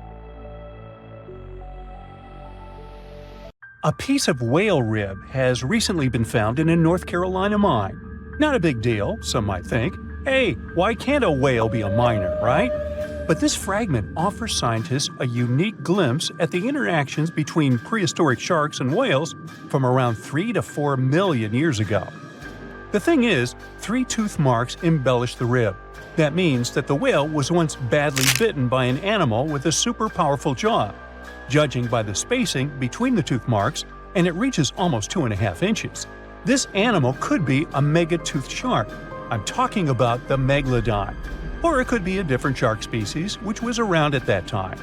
A piece of whale rib has recently been found in a North Carolina mine. Not a big deal, some might think. Hey, why can't a whale be a miner, right? But this fragment offers scientists a unique glimpse at the interactions between prehistoric sharks and whales from around 3 to 4 million years ago. The thing is, 3 tooth marks embellish the rib. That means that the whale was once badly bitten by an animal with a super powerful jaw. Judging by the spacing between the tooth marks, and it reaches almost 2.5 inches. This animal could be a megatoothed shark. I'm talking about the megalodon. Or it could be a different shark species which was around at that time.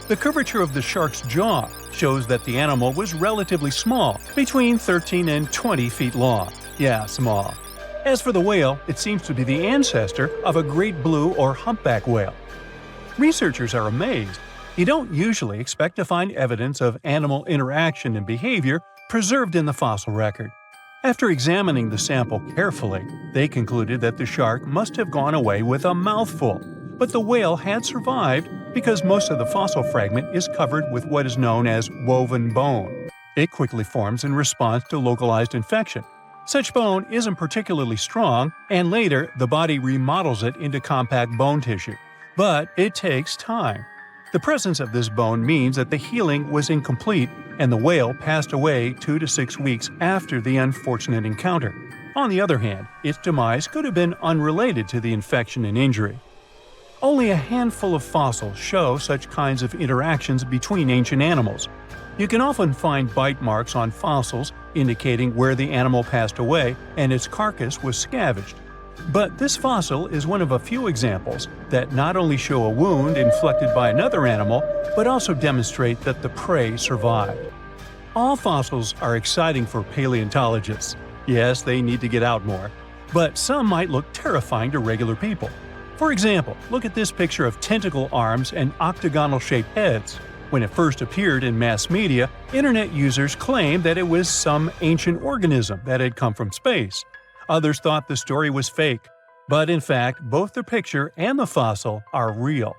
The curvature of the shark's jaw shows that the animal was relatively small, between 13 and 20 feet long. Yeah, small. As for the whale, it seems to be the ancestor of a great blue or humpback whale. Researchers are amazed. You don't usually expect to find evidence of animal interaction and behavior preserved in the fossil record. After examining the sample carefully, they concluded that the shark must have gone away with a mouthful, but the whale had survived because most of the fossil fragment is covered with what is known as woven bone. It quickly forms in response to localized infection. Such bone isn't particularly strong, and later the body remodels it into compact bone tissue. But it takes time. The presence of this bone means that the healing was incomplete and the whale passed away 2 to 6 weeks after the unfortunate encounter. On the other hand, its demise could have been unrelated to the infection and injury. Only a handful of fossils show such kinds of interactions between ancient animals. You can often find bite marks on fossils indicating where the animal passed away and its carcass was scavenged. But this fossil is one of a few examples that not only show a wound inflicted by another animal, but also demonstrate that the prey survived. All fossils are exciting for paleontologists. Yes, they need to get out more. But some might look terrifying to regular people. For example, look at this picture of tentacle arms and octagonal-shaped heads. When it first appeared in mass media, internet users claimed that it was some ancient organism that had come from space. Others thought the story was fake, but in fact, both the picture and the fossil are real.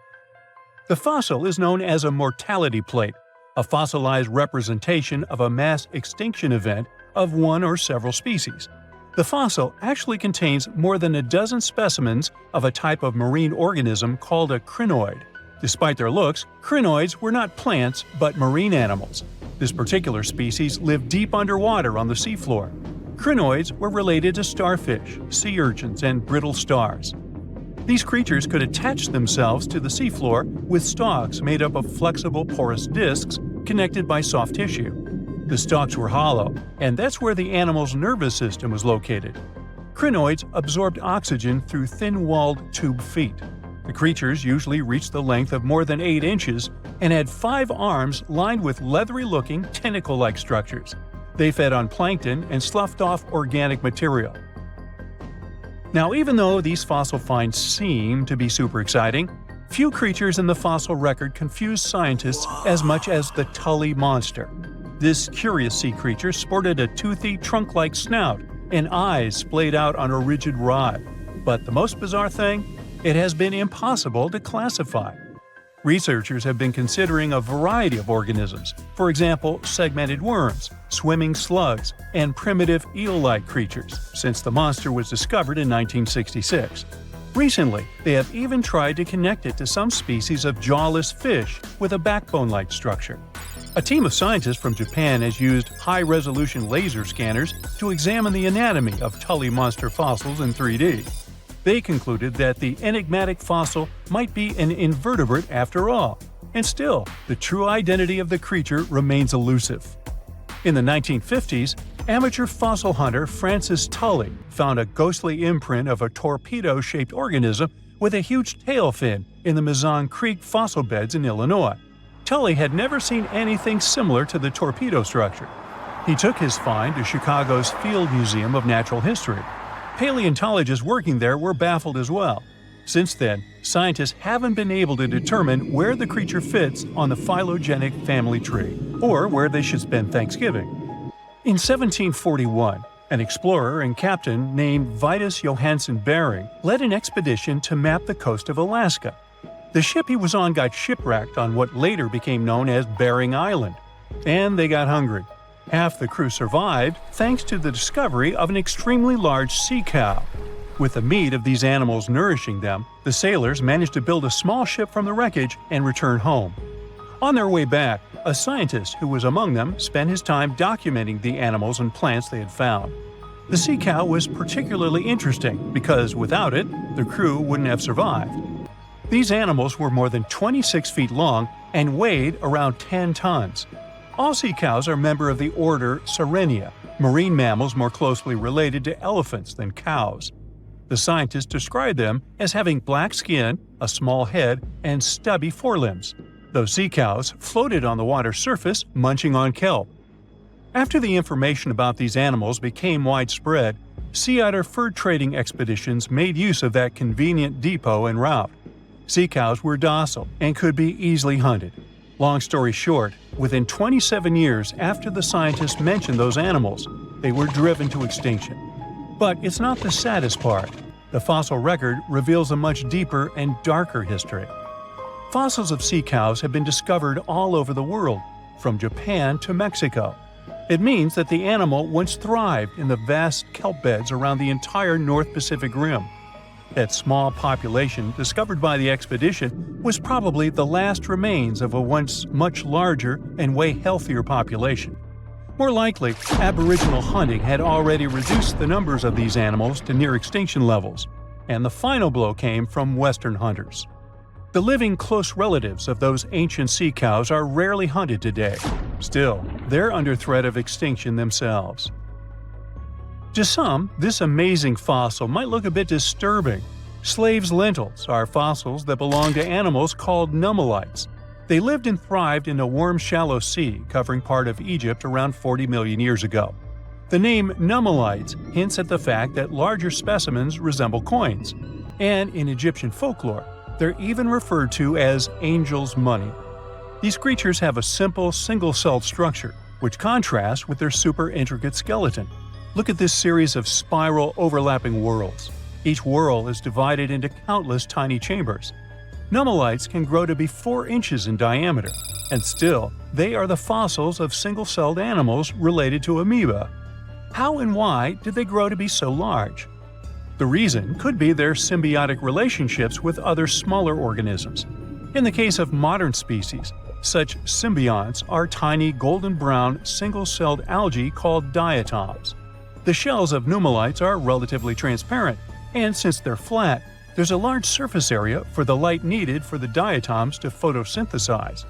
The fossil is known as a mortality plate, a fossilized representation of a mass extinction event of one or several species. The fossil actually contains more than a dozen specimens of a type of marine organism called a crinoid. Despite their looks, crinoids were not plants but marine animals. This particular species lived deep underwater on the seafloor. Crinoids were related to starfish, sea urchins, and brittle stars. These creatures could attach themselves to the seafloor with stalks made up of flexible porous discs connected by soft tissue. The stalks were hollow, and that's where the animal's nervous system was located. Crinoids absorbed oxygen through thin-walled tube feet. The creatures usually reached the length of more than 8 inches and had 5 arms lined with leathery-looking tentacle-like structures. They fed on plankton and sloughed off organic material. Now, even though these fossil finds seem to be super exciting, few creatures in the fossil record confuse scientists as much as the Tully monster. This curious sea creature sported a toothy, trunk-like snout and eyes splayed out on a rigid rod. But the most bizarre thing? It has been impossible to classify. Researchers have been considering a variety of organisms, for example, segmented worms, swimming slugs, and primitive eel-like creatures, since the monster was discovered in 1966. Recently, they have even tried to connect it to some species of jawless fish with a backbone-like structure. A team of scientists from Japan has used high-resolution laser scanners to examine the anatomy of Tully monster fossils in 3D. They concluded that the enigmatic fossil might be an invertebrate after all, and still, the true identity of the creature remains elusive. In the 1950s, amateur fossil hunter Francis Tully found a ghostly imprint of a torpedo-shaped organism with a huge tail fin in the Mizon Creek fossil beds in Illinois. Tully had never seen anything similar to the torpedo structure. He took his find to Chicago's Field Museum of Natural History. Paleontologists working there were baffled as well. Since then, scientists haven't been able to determine where the creature fits on the phylogenetic family tree, or where they should spend Thanksgiving. In 1741, An explorer and captain named Vitus Johansen Bering led an expedition to map the coast of Alaska. The ship he was on got shipwrecked on what later became known as Bering Island, and they got hungry. Half the crew survived thanks to the discovery of an extremely large sea cow. With the meat of these animals nourishing them, the sailors managed to build a small ship from the wreckage and return home. On their way back, a scientist who was among them spent his time documenting the animals and plants they had found. The sea cow was particularly interesting because without it, the crew wouldn't have survived. These animals were more than 26 feet long and weighed around 10 tons. All sea cows are member of the order Sirenia, marine mammals more closely related to elephants than cows. The scientists described them as having black skin, a small head, and stubby forelimbs. Those sea cows floated on the water's surface, munching on kelp. After the information about these animals became widespread, sea otter fur trading expeditions made use of that convenient depot en route. Sea cows were docile and could be easily hunted. Long story short, within 27 years after the scientists mentioned those animals, they were driven to extinction. But it's not the saddest part. The fossil record reveals a much deeper and darker history. Fossils of sea cows have been discovered all over the world, from Japan to Mexico. It means that the animal once thrived in the vast kelp beds around the entire North Pacific Rim. That small population discovered by the expedition was probably the last remains of a once much larger and way healthier population. More likely, Aboriginal hunting had already reduced the numbers of these animals to near extinction levels, and the final blow came from Western hunters. The living close relatives of those ancient sea cows are rarely hunted today. Still, they're under threat of extinction themselves. To some, this amazing fossil might look a bit disturbing. Slaves' lentils are fossils that belong to animals called nummelites. They lived and thrived in a warm, shallow sea covering part of Egypt around 40 million years ago. The name nummelites hints at the fact that larger specimens resemble coins, and in Egyptian folklore, they're even referred to as angel's money. These creatures have a simple, single-celled structure, which contrasts with their super intricate skeleton. Look at this series of spiral overlapping whorls. Each whorl is divided into countless tiny chambers. Nummelites can grow to be 4 inches in diameter, and still, they are the fossils of single-celled animals related to amoeba. How and why did they grow to be so large? The reason could be their symbiotic relationships with other smaller organisms. In the case of modern species, such symbionts are tiny golden-brown single-celled algae called diatoms. The shells of nummelites are relatively transparent, and since they're flat, there's a large surface area for the light needed for the diatoms to photosynthesize.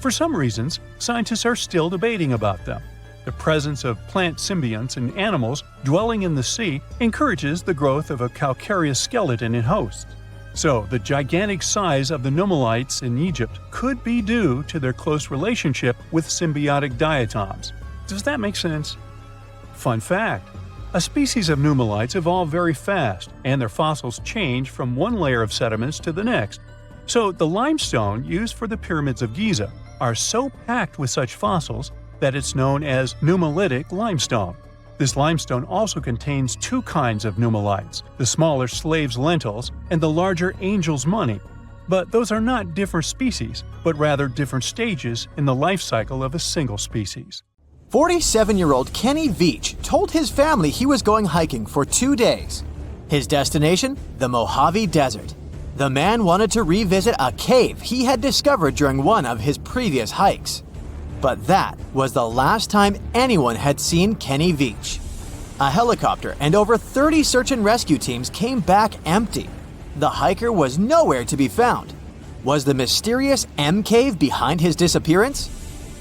For some reasons, scientists are still debating about them. The presence of plant symbionts in animals dwelling in the sea encourages the growth of a calcareous skeleton in hosts. So, the gigantic size of the nummelites in Egypt could be due to their close relationship with symbiotic diatoms. Does that make sense? Fun fact: a species of nummelites evolve very fast, and their fossils change from one layer of sediments to the next. So, the limestone used for the pyramids of Giza are so packed with such fossils that it's known as nummulitic limestone. This limestone also contains 2 kinds of nummelites, the smaller slave's lentils and the larger angel's money. But those are not different species, but rather different stages in the life cycle of a single species. 47-year-old Kenny Veach told his family he was going hiking for 2 days. His destination? The Mojave Desert. The man wanted to revisit a cave he had discovered during one of his previous hikes. But that was the last time anyone had seen Kenny Veach. A helicopter and over 30 search and rescue teams came back empty. The hiker was nowhere to be found. Was the mysterious M Cave behind his disappearance?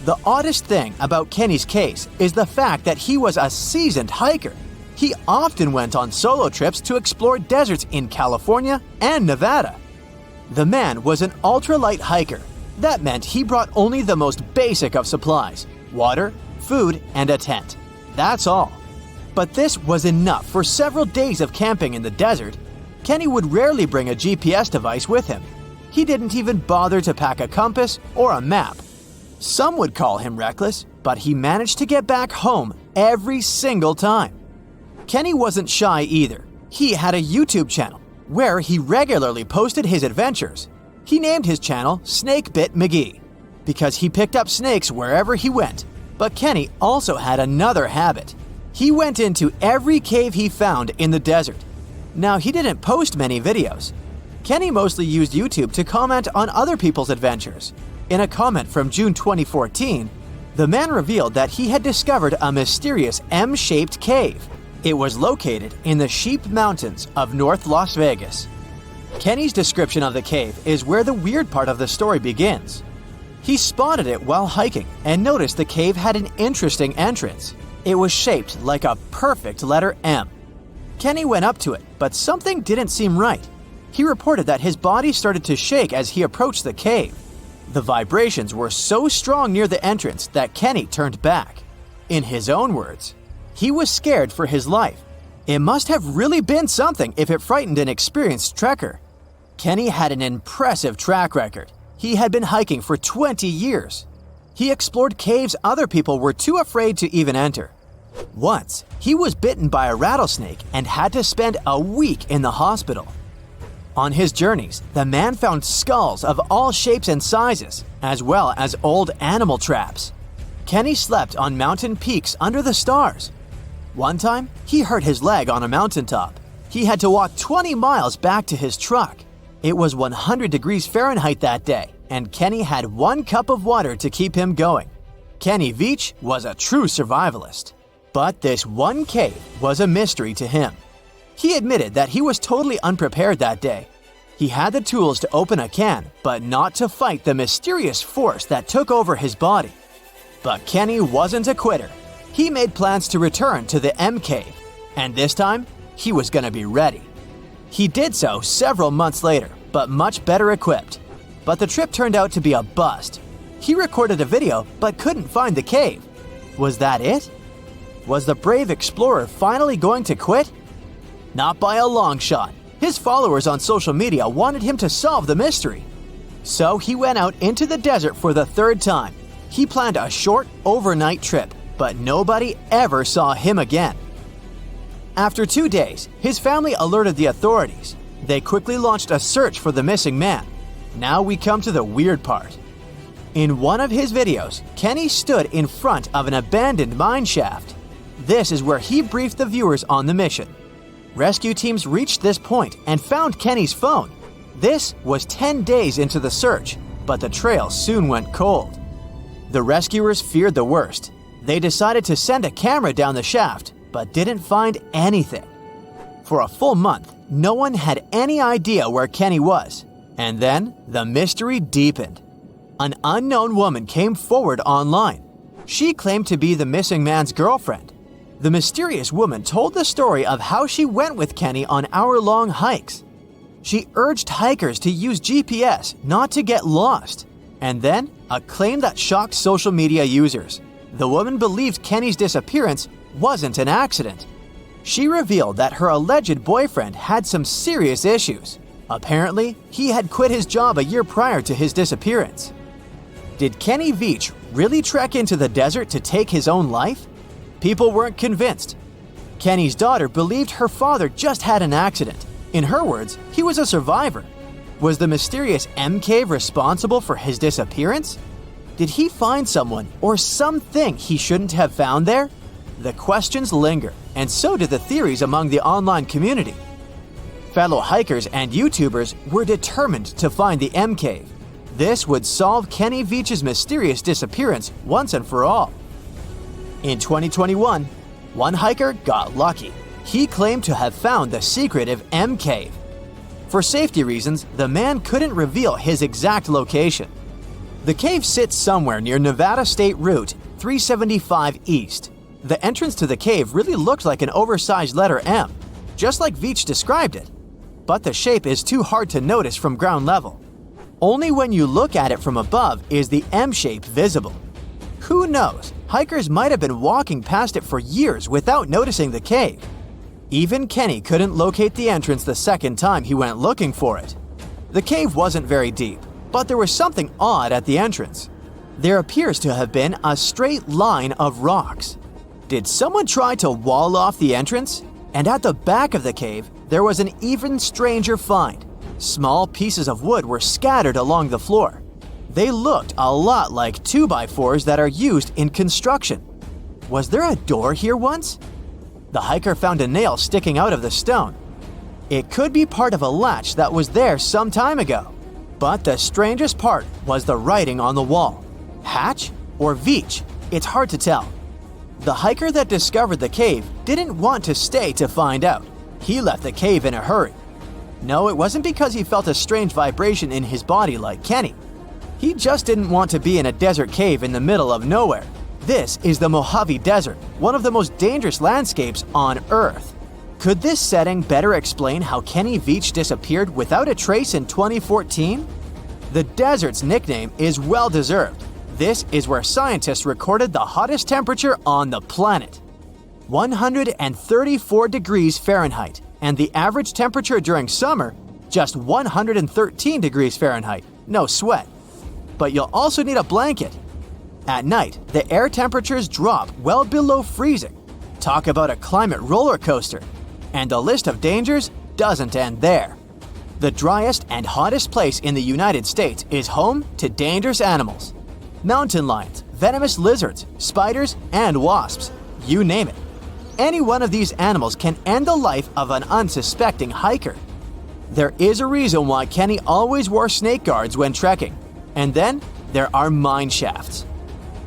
The oddest thing about Kenny's case is the fact that he was a seasoned hiker. He often went on solo trips to explore deserts in California and Nevada. The man was an ultralight hiker. That meant he brought only the most basic of supplies: water, food, and a tent. That's all. But this was enough for several days of camping in the desert. Kenny would rarely bring a GPS device with him. He didn't even bother to pack a compass or a map. Some would call him reckless, but he managed to get back home every single time. Kenny wasn't shy either. He had a YouTube channel where he regularly posted his adventures. He named his channel Snake Bit McGee because he picked up snakes wherever he went. But Kenny also had another habit. He went into every cave he found in the desert. Now, he didn't post many videos. Kenny mostly used YouTube to comment on other people's adventures. In a comment from June 2014, the man revealed that he had discovered a mysterious M-shaped cave. It was located in the Sheep Mountains of North Las Vegas. Kenny's description of the cave is where the weird part of the story begins. He spotted it while hiking and noticed the cave had an interesting entrance. It was shaped like a perfect letter M. Kenny went up to it, but something didn't seem right. He reported that his body started to shake as he approached the cave. The vibrations were so strong near the entrance that Kenny turned back. In his own words, he was scared for his life. It must have really been something if it frightened an experienced trekker. Kenny had an impressive track record. He had been hiking for 20 years. He explored caves other people were too afraid to even enter. Once, he was bitten by a rattlesnake and had to spend a week in the hospital. On his journeys, the man found skulls of all shapes and sizes, as well as old animal traps. Kenny slept on mountain peaks under the stars. One time, he hurt his leg on a mountaintop. He had to walk 20 miles back to his truck. It was 100 degrees Fahrenheit that day, and Kenny had 1 cup of water to keep him going. Kenny Veach was a true survivalist. But this one cave was a mystery to him. He admitted that he was totally unprepared that day. He had the tools to open a can, but not to fight the mysterious force that took over his body. But Kenny wasn't a quitter. He made plans to return to the M Cave, and this time, he was going to be ready. He did so several months later, but much better equipped. But the trip turned out to be a bust. He recorded a video, but couldn't find the cave. Was that it? Was the brave explorer finally going to quit? Not by a long shot. His followers on social media wanted him to solve the mystery. So he went out into the desert for the 3rd time. He planned a short, overnight trip, but nobody ever saw him again. After 2 days, his family alerted the authorities. They quickly launched a search for the missing man. Now we come to the weird part. In one of his videos, Kenny stood in front of an abandoned mine shaft. This is where he briefed the viewers on the mission. Rescue teams reached this point and found Kenny's phone. This was 10 days into the search, but the trail soon went cold. The rescuers feared the worst. They decided to send a camera down the shaft, but didn't find anything. For a full month, no one had any idea where Kenny was. And then, the mystery deepened. An unknown woman came forward online. She claimed to be the missing man's girlfriend. The mysterious woman told the story of how she went with Kenny on hour-long hikes. She urged hikers to use GPS not to get lost. And then, a claim that shocked social media users. The woman believed Kenny's disappearance wasn't an accident. She revealed that her alleged boyfriend had some serious issues. Apparently, he had quit his job a year prior to his disappearance. Did Kenny Veach really trek into the desert to take his own life? People weren't convinced. Kenny's daughter believed her father just had an accident. In her words, he was a survivor. Was the mysterious M Cave responsible for his disappearance? Did he find someone or something he shouldn't have found there? The questions linger, and so did the theories among the online community. Fellow hikers and YouTubers were determined to find the M Cave. This would solve Kenny Veach's mysterious disappearance once and for all. In 2021, one hiker got lucky. He claimed to have found the secretive M Cave. For safety reasons, the man couldn't reveal his exact location. The cave sits somewhere near Nevada State Route 375 East. The entrance to the cave really looked like an oversized letter M, just like Veach described it. But the shape is too hard to notice from ground level. Only when you look at it from above is the M shape visible. Who knows? Hikers might have been walking past it for years without noticing the cave. Even Kenny couldn't locate the entrance the second time he went looking for it. The cave wasn't very deep, but there was something odd at the entrance. There appears to have been a straight line of rocks. Did someone try to wall off the entrance? And at the back of the cave, there was an even stranger find. Small pieces of wood were scattered along the floor. They looked a lot like 2x4s that are used in construction. Was there a door here once? The hiker found a nail sticking out of the stone. It could be part of a latch that was there some time ago. But the strangest part was the writing on the wall. Hatch or Veach? It's hard to tell. The hiker that discovered the cave didn't want to stay to find out. He left the cave in a hurry. No, it wasn't because he felt a strange vibration in his body like Kenny. He just didn't want to be in a desert cave in the middle of nowhere. This is the Mojave Desert, one of the most dangerous landscapes on Earth. Could this setting better explain how Kenny Veach disappeared without a trace in 2014? The desert's nickname is well-deserved. This is where scientists recorded the hottest temperature on the planet. 134 degrees Fahrenheit, and the average temperature during summer, just 113 degrees Fahrenheit, no sweat. But you'll also need a blanket. At night, the air temperatures drop well below freezing. Talk about a climate roller coaster. And the list of dangers doesn't end there. The driest and hottest place in the United States is home to dangerous animals. Mountain lions, venomous lizards, spiders, and wasps. You name it. Any one of these animals can end the life of an unsuspecting hiker. There is a reason why Kenny always wore snake guards when trekking. And then there are mine shafts.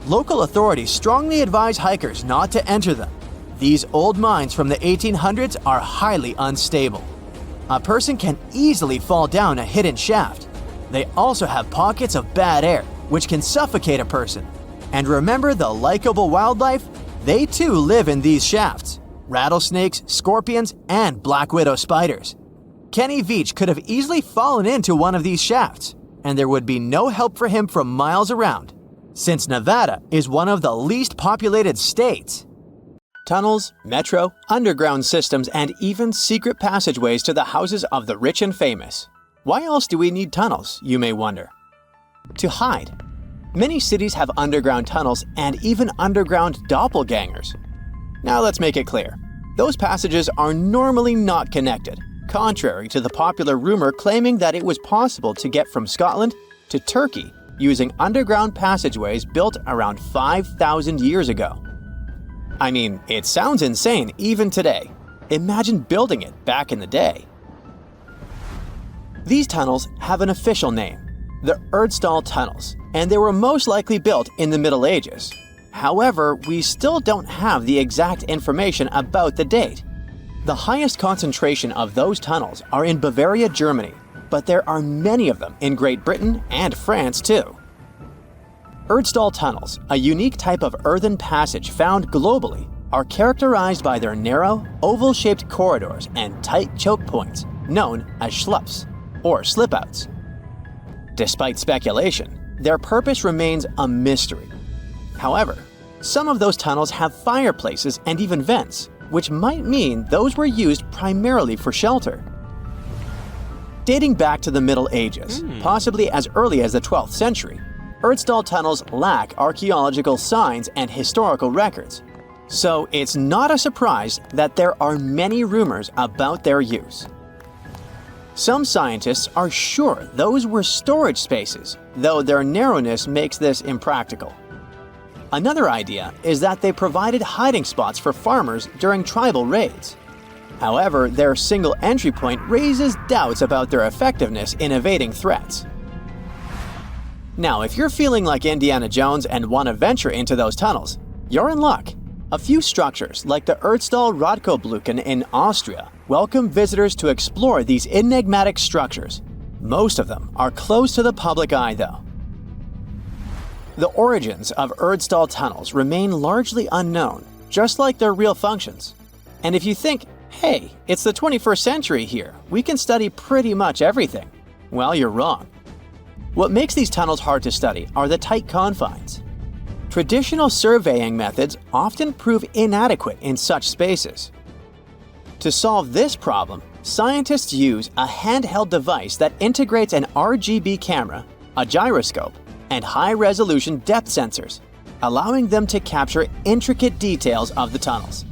Local authorities strongly advise hikers not to enter them. These old mines from the 1800s are highly unstable. A person can easily fall down a hidden shaft. They also have pockets of bad air, which can suffocate a person. And remember the likable wildlife? They too live in these shafts. Rattlesnakes, scorpions, and black widow spiders. Kenny Veach could have easily fallen into one of these shafts, and there would be no help for him from miles around, since Nevada is one of the least populated states. Tunnels, metro, underground systems, and even secret passageways to the houses of the rich and famous. Why else do we need tunnels, you may wonder? To hide. Many cities have underground tunnels and even underground doppelgangers. Now let's make it clear. Those passages are normally not connected, contrary to the popular rumor claiming that it was possible to get from Scotland to Turkey using underground passageways built around 5,000 years ago. I mean, it sounds insane even today. Imagine building it back in the day. These tunnels have an official name, the Erdstall Tunnels, and they were most likely built in the Middle Ages. However, we still don't have the exact information about the date. The highest concentration of those tunnels are in Bavaria, Germany, but there are many of them in Great Britain and France too. Erdstall tunnels, a unique type of earthen passage found globally, are characterized by their narrow, oval-shaped corridors and tight choke points, known as schlups, or slip-outs. Despite speculation, their purpose remains a mystery. However, some of those tunnels have fireplaces and even vents, which might mean those were used primarily for shelter. Dating back to the Middle Ages, possibly as early as the 12th century, Erdstall tunnels lack archaeological signs and historical records, so it's not a surprise that there are many rumors about their use. Some scientists are sure those were storage spaces, though their narrowness makes this impractical. Another idea is that they provided hiding spots for farmers during tribal raids. However, their single entry point raises doubts about their effectiveness in evading threats. Now, if you're feeling like Indiana Jones and want to venture into those tunnels, you're in luck. A few structures, like the Erdstall Radkobluken in Austria, welcome visitors to explore these enigmatic structures. Most of them are closed to the public eye, though. The origins of Erdstall tunnels remain largely unknown, just like their real functions. And if you think, hey, it's the 21st century here, we can study pretty much everything, well, you're wrong. What makes these tunnels hard to study are the tight confines. Traditional surveying methods often prove inadequate in such spaces. To solve this problem, scientists use a handheld device that integrates an RGB camera, a gyroscope, and high-resolution depth sensors, allowing them to capture intricate details of the tunnels.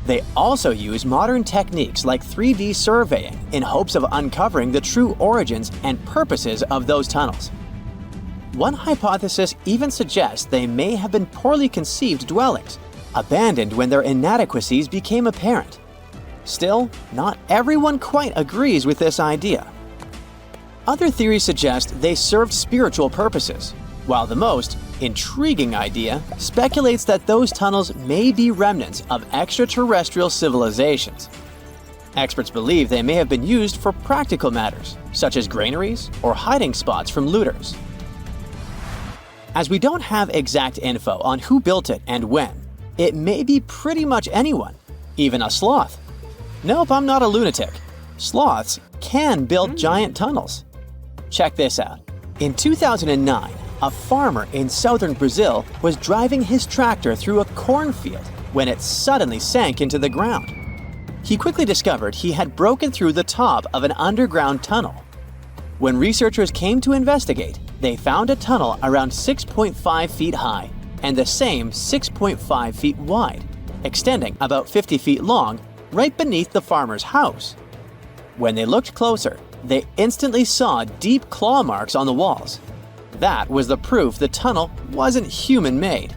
They also use modern techniques like 3D surveying in hopes of uncovering the true origins and purposes of those tunnels. One hypothesis even suggests they may have been poorly conceived dwellings, abandoned when their inadequacies became apparent. Still, not everyone quite agrees with this idea. Other theories suggest they served spiritual purposes, while the most intriguing idea speculates that those tunnels may be remnants of extraterrestrial civilizations. Experts believe they may have been used for practical matters, such as granaries or hiding spots from looters. As we don't have exact info on who built it and when, it may be pretty much anyone, even a sloth. Nope, I'm not a lunatic. Sloths can build giant tunnels. Check this out. In 2009, a farmer in southern Brazil was driving his tractor through a cornfield when it suddenly sank into the ground. He quickly discovered he had broken through the top of an underground tunnel. When researchers came to investigate, they found a tunnel around 6.5 feet high and the same 6.5 feet wide, extending about 50 feet long right beneath the farmer's house. When they looked closer, they instantly saw deep claw marks on the walls. That was the proof the tunnel wasn't human-made.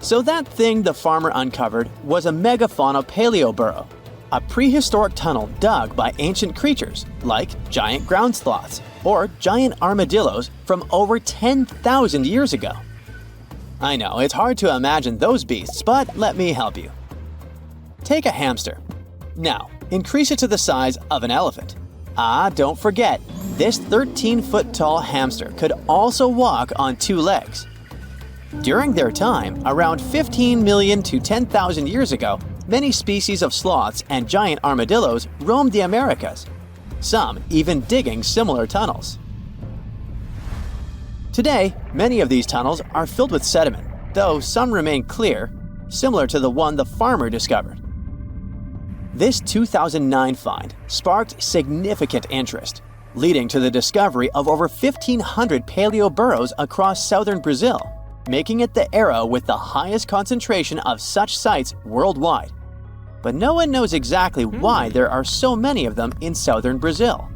So that thing the farmer uncovered was a megafauna paleoburrow, a prehistoric tunnel dug by ancient creatures like giant ground sloths or giant armadillos from over 10,000 years ago. I know, it's hard to imagine those beasts, but let me help you. Take a hamster. Now, increase it to the size of an elephant. Don't forget, this 13-foot-tall hamster could also walk on two legs. During their time, around 15 million to 10,000 years ago, many species of sloths and giant armadillos roamed the Americas, some even digging similar tunnels. Today, many of these tunnels are filled with sediment, though some remain clear, similar to the one the farmer discovered. This 2009 find sparked significant interest, leading to the discovery of over 1,500 paleoburrows across southern Brazil, making it the era with the highest concentration of such sites worldwide. But no one knows exactly why there are so many of them in southern Brazil.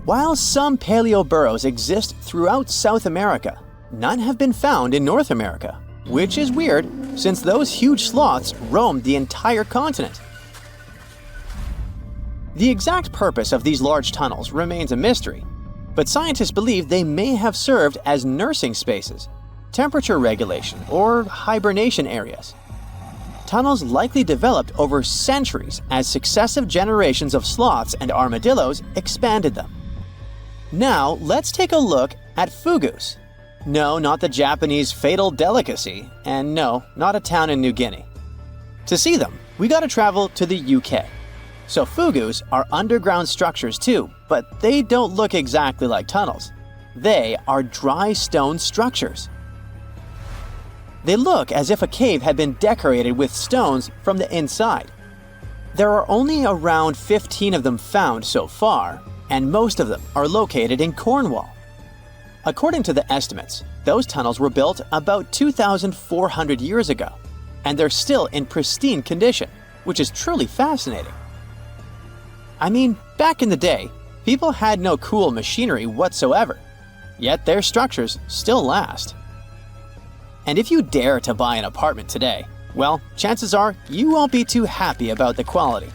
While some paleoburrows exist throughout South America, none have been found in North America, which is weird since those huge sloths roamed the entire continent. The exact purpose of these large tunnels remains a mystery, but scientists believe they may have served as nursing spaces, temperature regulation, or hibernation areas. Tunnels likely developed over centuries as successive generations of sloths and armadillos expanded them. Now, let's take a look at fugus. No, not the Japanese fatal delicacy, and no, not a town in New Guinea. To see them, we gotta travel to the UK. So fugus are underground structures too, but they don't look exactly like tunnels. They are dry stone structures. They look as if a cave had been decorated with stones from the inside. There are only around 15 of them found so far, and most of them are located in Cornwall. According to the estimates, those tunnels were built about 2,400 years ago, and they're still in pristine condition, which is truly fascinating. I mean, back in the day, people had no cool machinery whatsoever, yet their structures still last. And if you dare to buy an apartment today, well, chances are you won't be too happy about the quality.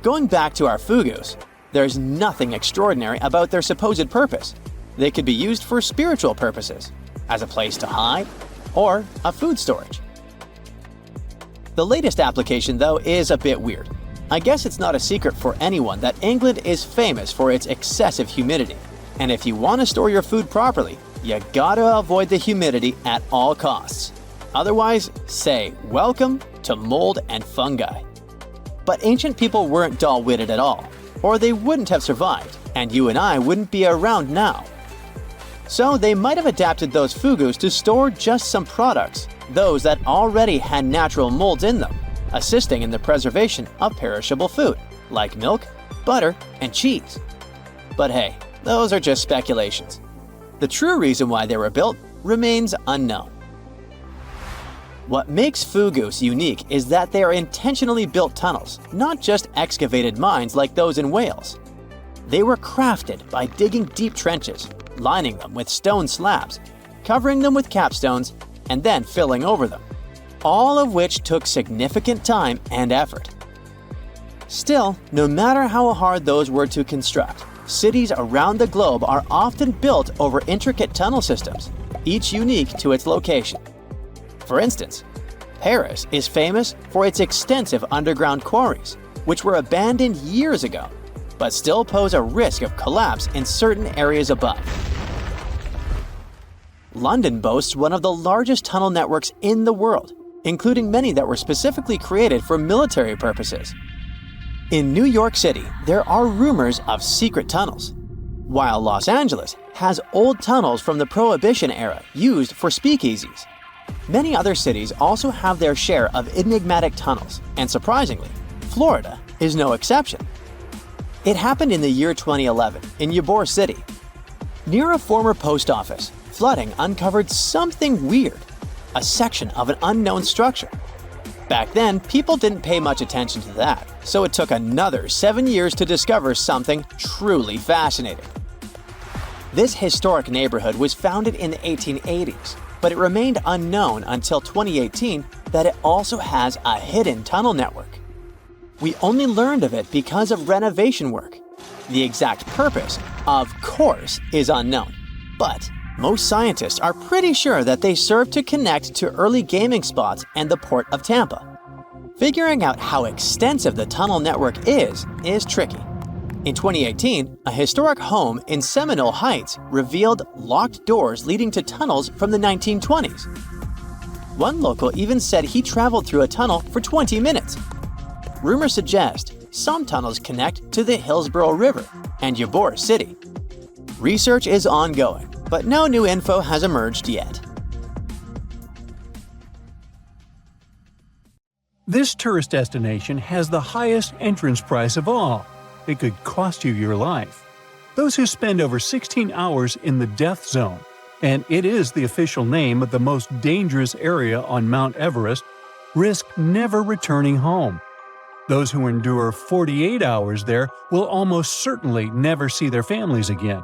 Going back to our fugus, there's nothing extraordinary about their supposed purpose. They could be used for spiritual purposes, as a place to hide, or a food storage. The latest application, though, is a bit weird. I guess it's not a secret for anyone that England is famous for its excessive humidity. And if you want to store your food properly, you gotta avoid the humidity at all costs. Otherwise, say welcome to mold and fungi. But ancient people weren't dull-witted at all, or they wouldn't have survived, and you and I wouldn't be around now. So they might have adapted those fugus to store just some products, those that already had natural molds in them, assisting in the preservation of perishable food, like milk, butter, and cheese. But hey, those are just speculations. The true reason why they were built remains unknown. What makes Fugus unique is that they are intentionally built tunnels, not just excavated mines like those in Wales. They were crafted by digging deep trenches, lining them with stone slabs, covering them with capstones, and then filling over them, all of which took significant time and effort. Still, no matter how hard those were to construct, cities around the globe are often built over intricate tunnel systems, each unique to its location. For instance, Paris is famous for its extensive underground quarries, which were abandoned years ago, but still pose a risk of collapse in certain areas above. London boasts one of the largest tunnel networks in the world, including many that were specifically created for military purposes. In New York City, there are rumors of secret tunnels, while Los Angeles has old tunnels from the Prohibition era used for speakeasies. Many other cities also have their share of enigmatic tunnels, and surprisingly, Florida is no exception. It happened in the year 2011 in Ybor City. Near a former post office, flooding uncovered something weird, a section of an unknown structure. Back then, people didn't pay much attention to that, so it took another 7 years to discover something truly fascinating. This historic neighborhood was founded in the 1880s, but it remained unknown until 2018 that it also has a hidden tunnel network. We only learned of it because of renovation work. The exact purpose, of course, is unknown, but most scientists are pretty sure that they serve to connect to early gaming spots and the port of Tampa. Figuring out how extensive the tunnel network is tricky. In 2018, a historic home in Seminole Heights revealed locked doors leading to tunnels from the 1920s. One local even said he traveled through a tunnel for 20 minutes. Rumors suggest some tunnels connect to the Hillsborough River and Ybor City. Research is ongoing, but no new info has emerged yet. This tourist destination has the highest entrance price of all. It could cost you your life. Those who spend over 16 hours in the death zone, and it is the official name of the most dangerous area on Mount Everest, risk never returning home. Those who endure 48 hours there will almost certainly never see their families again.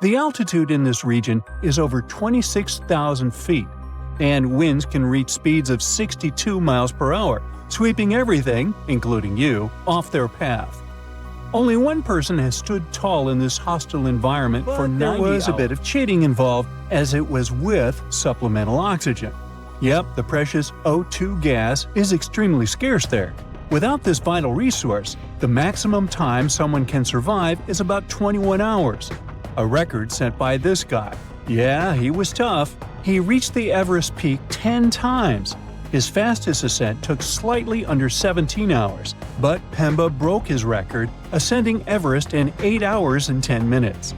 The altitude in this region is over 26,000 feet, and winds can reach speeds of 62 miles per hour, sweeping everything, including you, off their path. Only one person has stood tall in this hostile environment for 90 hours. There was a bit of cheating involved, as it was with supplemental oxygen. Yep, the precious O2 gas is extremely scarce there. Without this vital resource, the maximum time someone can survive is about 21 hours. A record set by this guy. Yeah, he was tough. He reached the Everest peak 10 times. His fastest ascent took slightly under 17 hours, but Pemba broke his record, ascending Everest in 8 hours and 10 minutes.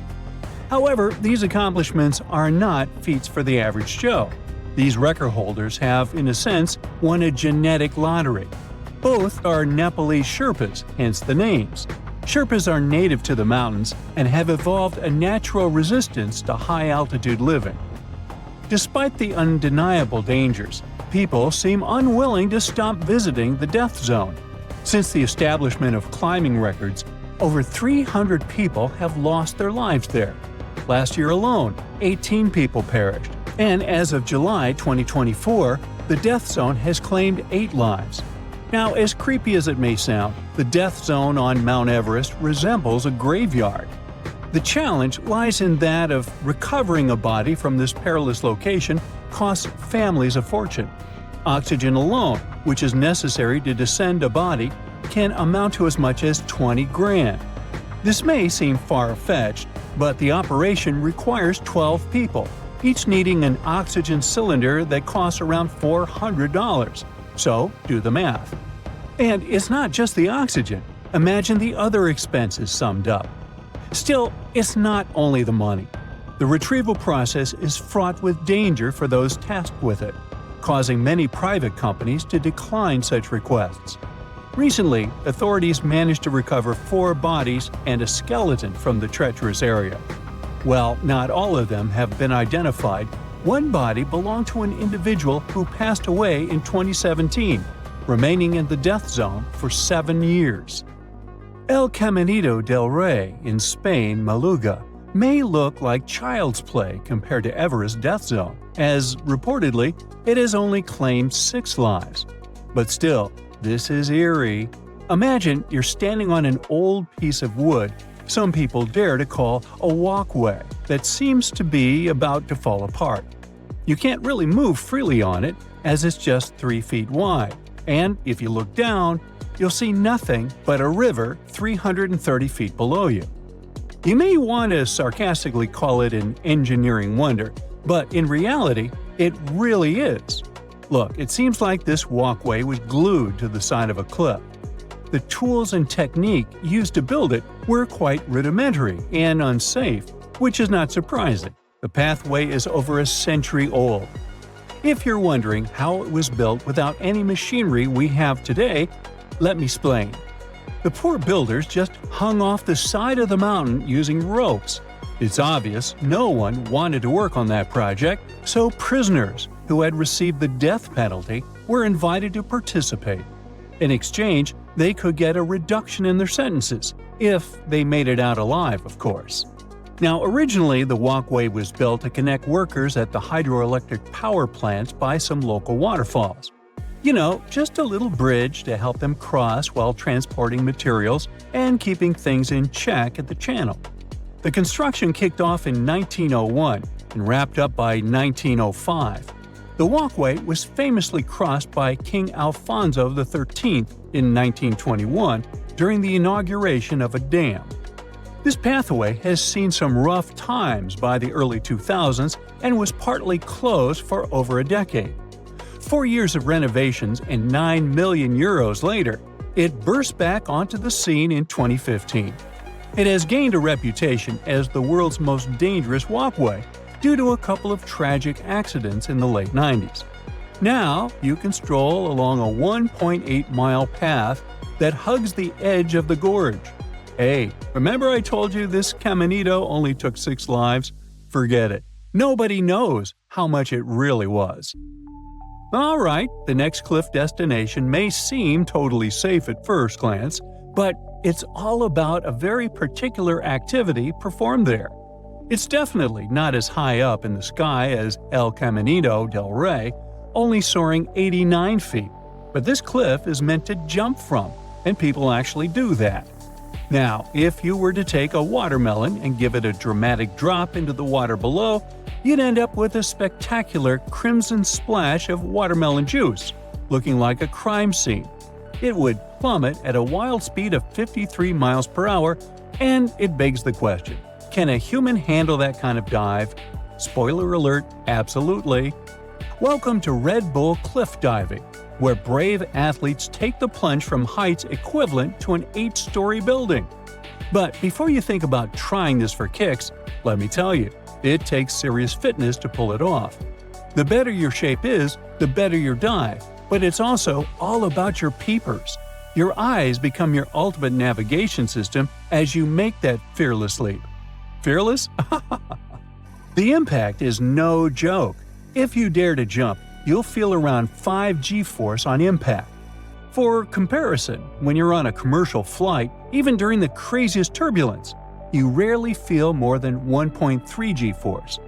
However, these accomplishments are not feats for the average Joe. These record holders have, in a sense, won a genetic lottery. Both are Nepalese Sherpas, hence the names. Sherpas are native to the mountains and have evolved a natural resistance to high-altitude living. Despite the undeniable dangers, people seem unwilling to stop visiting the death zone. Since the establishment of climbing records, over 300 people have lost their lives there. Last year alone, 18 people perished, and as of July 2024, the death zone has claimed 8 lives. Now, as creepy as it may sound, the death zone on Mount Everest resembles a graveyard. The challenge lies in that of recovering a body from this perilous location costs families a fortune. Oxygen alone, which is necessary to descend a body, can amount to as much as 20 grand. This may seem far-fetched, but the operation requires 12 people, each needing an oxygen cylinder that costs around $400. So, do the math. And it's not just the oxygen. Imagine the other expenses summed up. Still, it's not only the money. The retrieval process is fraught with danger for those tasked with it, causing many private companies to decline such requests. Recently, authorities managed to recover 4 bodies and a skeleton from the treacherous area. While not all of them have been identified, One body belonged to an individual who passed away in 2017, remaining in the death zone for 7 years. El Caminito del Rey in Spain, Maluga, may look like child's play compared to Everest's death zone, as reportedly it has only claimed 6 lives. But still, this is eerie. Imagine you're standing on an old piece of wood some people dare to call a walkway that seems to be about to fall apart. You can't really move freely on it as it's just 3 feet wide, and if you look down, you'll see nothing but a river 330 feet below you. You may want to sarcastically call it an engineering wonder, but in reality, it really is. Look, it seems like this walkway was glued to the side of a cliff. The tools and technique used to build it were quite rudimentary and unsafe, which is not surprising. The pathway is over a century old. If you're wondering how it was built without any machinery we have today, let me explain. The poor builders just hung off the side of the mountain using ropes. It's obvious no one wanted to work on that project, so prisoners who had received the death penalty were invited to participate. In exchange, they could get a reduction in their sentences, if they made it out alive, of course. Now, originally, the walkway was built to connect workers at the hydroelectric power plants by some local waterfalls. You know, just a little bridge to help them cross while transporting materials and keeping things in check at the channel. The construction kicked off in 1901 and wrapped up by 1905. The walkway was famously crossed by King Alfonso XIII in 1921 during the inauguration of a dam. This pathway has seen some rough times by the early 2000s and was partly closed for over a decade. 4 years of renovations and €9 million later, it burst back onto the scene in 2015. It has gained a reputation as the world's most dangerous walkway due to a couple of tragic accidents in the late 90s. Now, you can stroll along a 1.8-mile path that hugs the edge of the gorge. Hey, remember I told you this Caminito only took 6 lives? Forget it. Nobody knows how much it really was. Alright, the next cliff destination may seem totally safe at first glance, but it's all about a very particular activity performed there. It's definitely not as high up in the sky as El Caminito del Rey, only soaring 89 feet, but this cliff is meant to jump from, and people actually do that. Now, if you were to take a watermelon and give it a dramatic drop into the water below, you'd end up with a spectacular crimson splash of watermelon juice, looking like a crime scene. It would plummet at a wild speed of 53 miles per hour, and it begs the question, can a human handle that kind of dive? Spoiler alert, absolutely. Welcome to Red Bull Cliff Diving, where brave athletes take the plunge from heights equivalent to an 8-story building. But before you think about trying this for kicks, let me tell you, it takes serious fitness to pull it off. The better your shape is, the better your dive, but it's also all about your peepers. Your eyes become your ultimate navigation system as you make that fearless leap. Fearless? The impact is no joke. If you dare to jump, you'll feel around 5 G-force on impact. For comparison, when you're on a commercial flight, even during the craziest turbulence, you rarely feel more than 1.3 G-force.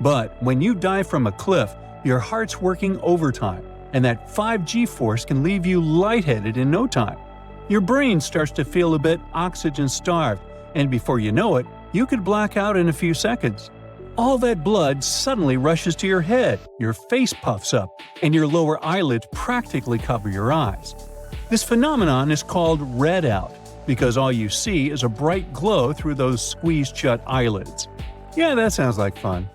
But when you dive from a cliff, your heart's working overtime, and that 5 G-force can leave you lightheaded in no time. Your brain starts to feel a bit oxygen-starved, and before you know it, you could black out in a few seconds. All that blood suddenly rushes to your head, your face puffs up, and your lower eyelids practically cover your eyes. This phenomenon is called red-out, because all you see is a bright glow through those squeezed-shut eyelids. Yeah, that sounds like fun.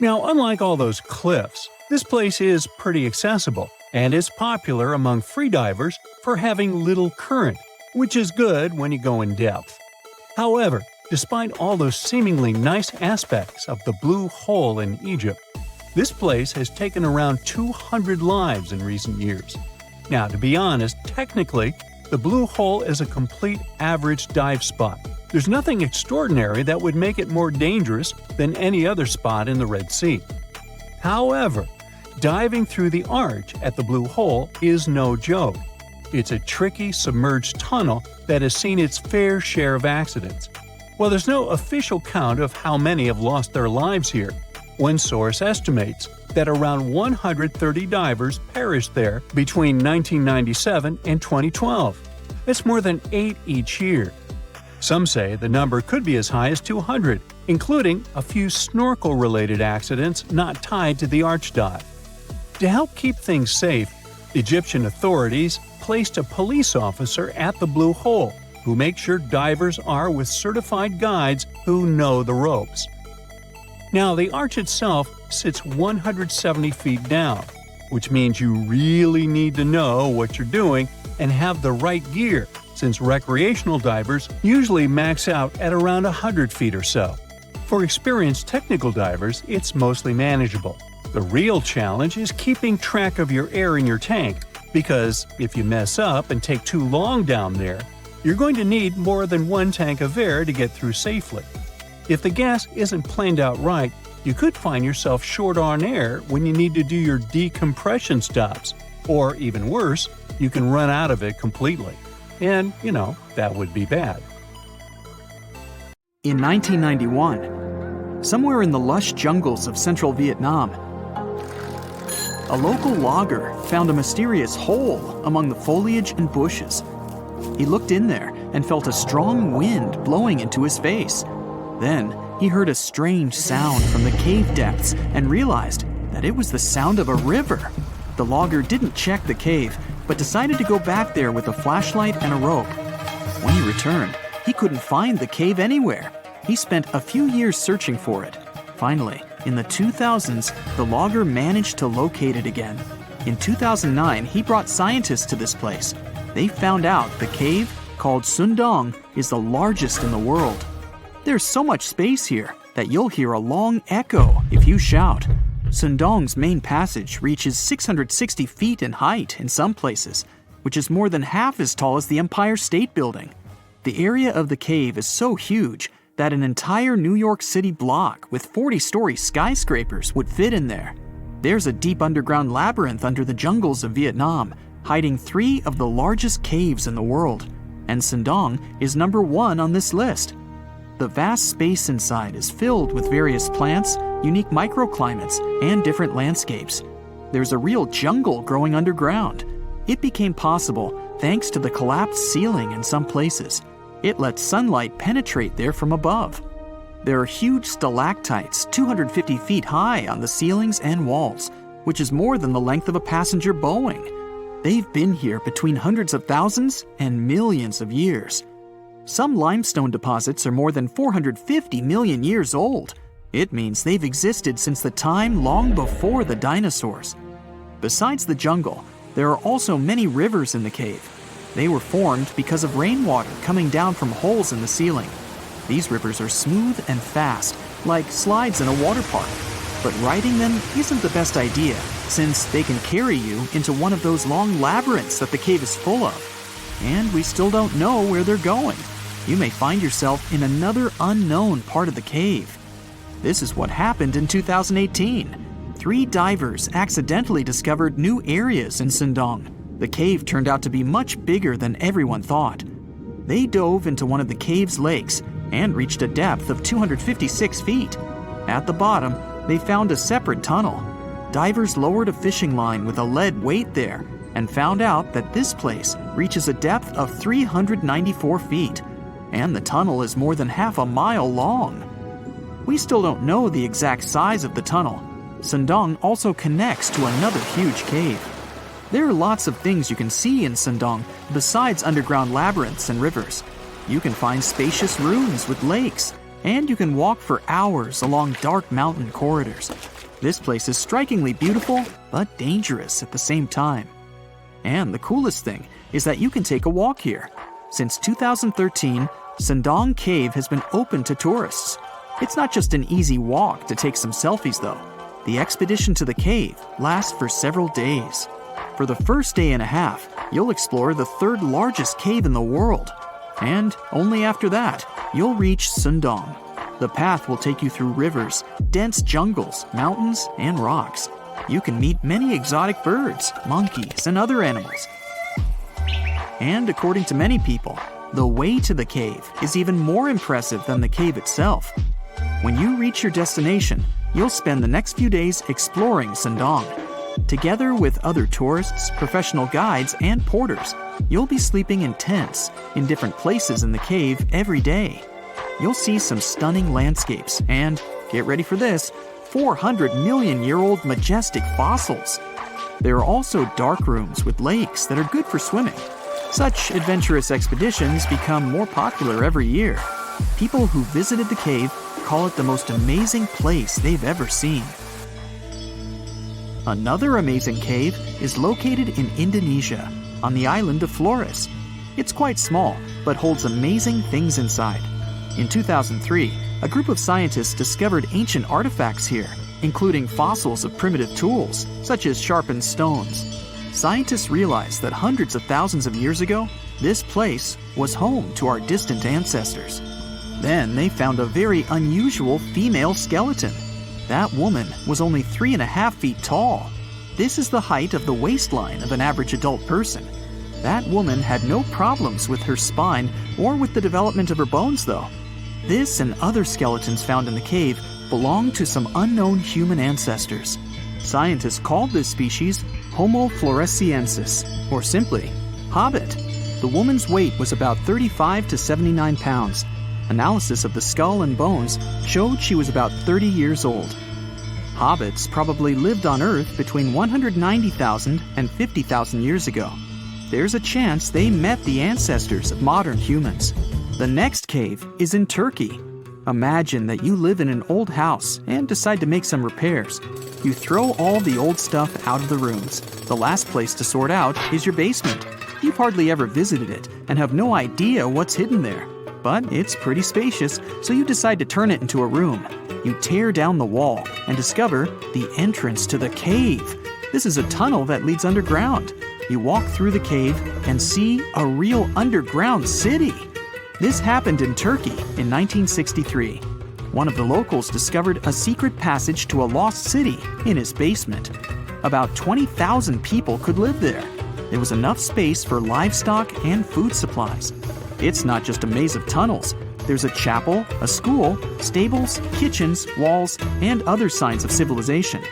Now, unlike all those cliffs, this place is pretty accessible, and is popular among freedivers for having little current, which is good when you go in depth. However, despite all those seemingly nice aspects of the Blue Hole in Egypt, this place has taken around 200 lives in recent years. Now, to be honest, technically, the Blue Hole is a complete average dive spot. There's nothing extraordinary that would make it more dangerous than any other spot in the Red Sea. However, diving through the arch at the Blue Hole is no joke. It's a tricky, submerged tunnel that has seen its fair share of accidents. While there's no official count of how many have lost their lives here, one source estimates that around 130 divers perished there between 1997 and 2012. That's more than 8 each year. Some say the number could be as high as 200, including a few snorkel-related accidents not tied to the arch dive. To help keep things safe, Egyptian authorities placed a police officer at the Blue Hole who makes sure divers are with certified guides who know the ropes. Now, the arch itself sits 170 feet down, which means you really need to know what you're doing and have the right gear, since recreational divers usually max out at around 100 feet or so. For experienced technical divers, it's mostly manageable. The real challenge is keeping track of your air in your tank, because if you mess up and take too long down there, you're going to need more than one tank of air to get through safely. If the gas isn't planned out right, you could find yourself short on air when you need to do your decompression stops, or even worse, you can run out of it completely. And, that would be bad. In 1991, somewhere in the lush jungles of central Vietnam, a local logger found a mysterious hole among the foliage and bushes. He looked in there and felt a strong wind blowing into his face. Then he heard a strange sound from the cave depths and realized that it was the sound of a river. The logger didn't check the cave, but decided to go back there with a flashlight and a rope. When he returned, he couldn't find the cave anywhere. He spent a few years searching for it. Finally, in the 2000s, the logger managed to locate it again. In 2009, he brought scientists to this place. They found out the cave, called Sundong, is the largest in the world. There's so much space here that you'll hear a long echo if you shout. Sundong's main passage reaches 660 feet in height in some places, which is more than half as tall as the Empire State Building. The area of the cave is so huge that an entire New York City block with 40-story skyscrapers would fit in there. There's a deep underground labyrinth under the jungles of Vietnam, hiding 3 of the largest caves in the world, and Sundong is number 1 on this list. The vast space inside is filled with various plants, unique microclimates, and different landscapes. There's a real jungle growing underground. It became possible thanks to the collapsed ceiling in some places. It lets sunlight penetrate there from above. There are huge stalactites 250 feet high on the ceilings and walls, which is more than the length of a passenger Boeing. They've been here between hundreds of thousands and millions of years. Some limestone deposits are more than 450 million years old. It means they've existed since the time long before the dinosaurs. Besides the jungle, there are also many rivers in the cave. They were formed because of rainwater coming down from holes in the ceiling. These rivers are smooth and fast, like slides in a water park. But riding them isn't the best idea, since they can carry you into one of those long labyrinths that the cave is full of. And we still don't know where they're going. You may find yourself in another unknown part of the cave. This is what happened in 2018. 3 divers accidentally discovered new areas in Sundong. The cave turned out to be much bigger than everyone thought. They dove into one of the cave's lakes and reached a depth of 256 feet. At the bottom, they found a separate tunnel. Divers lowered a fishing line with a lead weight there and found out that this place reaches a depth of 394 feet, and the tunnel is more than half a mile long. We still don't know the exact size of the tunnel. Sundong also connects to another huge cave. There are lots of things you can see in Sundong besides underground labyrinths and rivers. You can find spacious rooms with lakes, and you can walk for hours along dark mountain corridors. This place is strikingly beautiful, but dangerous at the same time. And the coolest thing is that you can take a walk here. Since 2013, Sundong Cave has been open to tourists. It's not just an easy walk to take some selfies though. The expedition to the cave lasts for several days. For the first day and a half, you'll explore the 3rd largest cave in the world. And only after that, you'll reach Sundong. The path will take you through rivers, dense jungles, mountains, and rocks. You can meet many exotic birds, monkeys, and other animals. And according to many people, the way to the cave is even more impressive than the cave itself. When you reach your destination, you'll spend the next few days exploring Sendong. Together with other tourists, professional guides, and porters, you'll be sleeping in tents in different places in the cave every day. You'll see some stunning landscapes and, get ready for this, 400-million-year-old majestic fossils. There are also dark rooms with lakes that are good for swimming. Such adventurous expeditions become more popular every year. People who visited the cave call it the most amazing place they've ever seen. Another amazing cave is located in Indonesia, on the island of Flores. It's quite small, but holds amazing things inside. In 2003, a group of scientists discovered ancient artifacts here, including fossils of primitive tools, such as sharpened stones. Scientists realized that hundreds of thousands of years ago, this place was home to our distant ancestors. Then they found a very unusual female skeleton. That woman was only 3.5 feet tall. This is the height of the waistline of an average adult person. That woman had no problems with her spine or with the development of her bones, though. This and other skeletons found in the cave belong to some unknown human ancestors. Scientists called this species Homo floresiensis, or simply, Hobbit. The woman's weight was about 35 to 79 pounds. Analysis of the skull and bones showed she was about 30 years old. Hobbits probably lived on Earth between 190,000 and 50,000 years ago. There's a chance they met the ancestors of modern humans. The next cave is in Turkey. Imagine that you live in an old house and decide to make some repairs. You throw all the old stuff out of the rooms. The last place to sort out is your basement. You've hardly ever visited it and have no idea what's hidden there. But it's pretty spacious, so you decide to turn it into a room. You tear down the wall and discover the entrance to the cave. This is a tunnel that leads underground. You walk through the cave and see a real underground city. This happened in Turkey in 1963. One of the locals discovered a secret passage to a lost city in his basement. About 20,000 people could live there. There was enough space for livestock and food supplies. It's not just a maze of tunnels. There's a chapel, a school, stables, kitchens, walls, and other signs of civilization.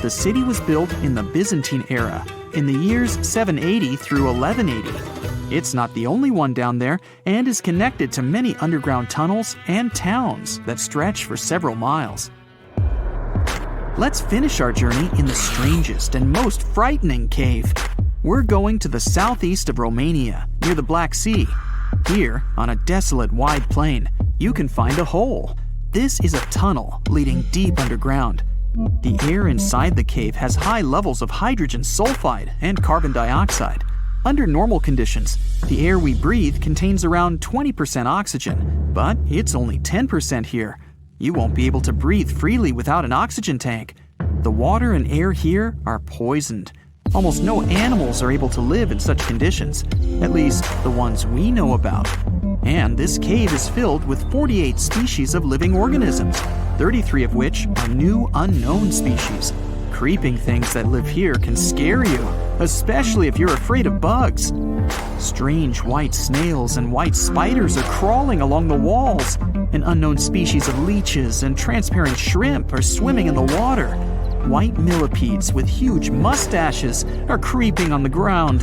The city was built in the Byzantine era, in the years 780 through 1180. It's not the only one down there and is connected to many underground tunnels and towns that stretch for several miles. Let's finish our journey in the strangest and most frightening cave. We're going to the southeast of Romania, near the Black Sea. Here, on a desolate wide plain, you can find a hole. This is a tunnel leading deep underground. The air inside the cave has high levels of hydrogen sulfide and carbon dioxide. Under normal conditions, the air we breathe contains around 20% oxygen, but it's only 10% here. You won't be able to breathe freely without an oxygen tank. The water and air here are poisoned. Almost no animals are able to live in such conditions, at least the ones we know about. And this cave is filled with 48 species of living organisms, 33 of which are new unknown species. Creeping things that live here can scare you, especially if you're afraid of bugs. Strange white snails and white spiders are crawling along the walls. An unknown species of leeches and transparent shrimp are swimming in the water. White millipedes with huge mustaches are creeping on the ground.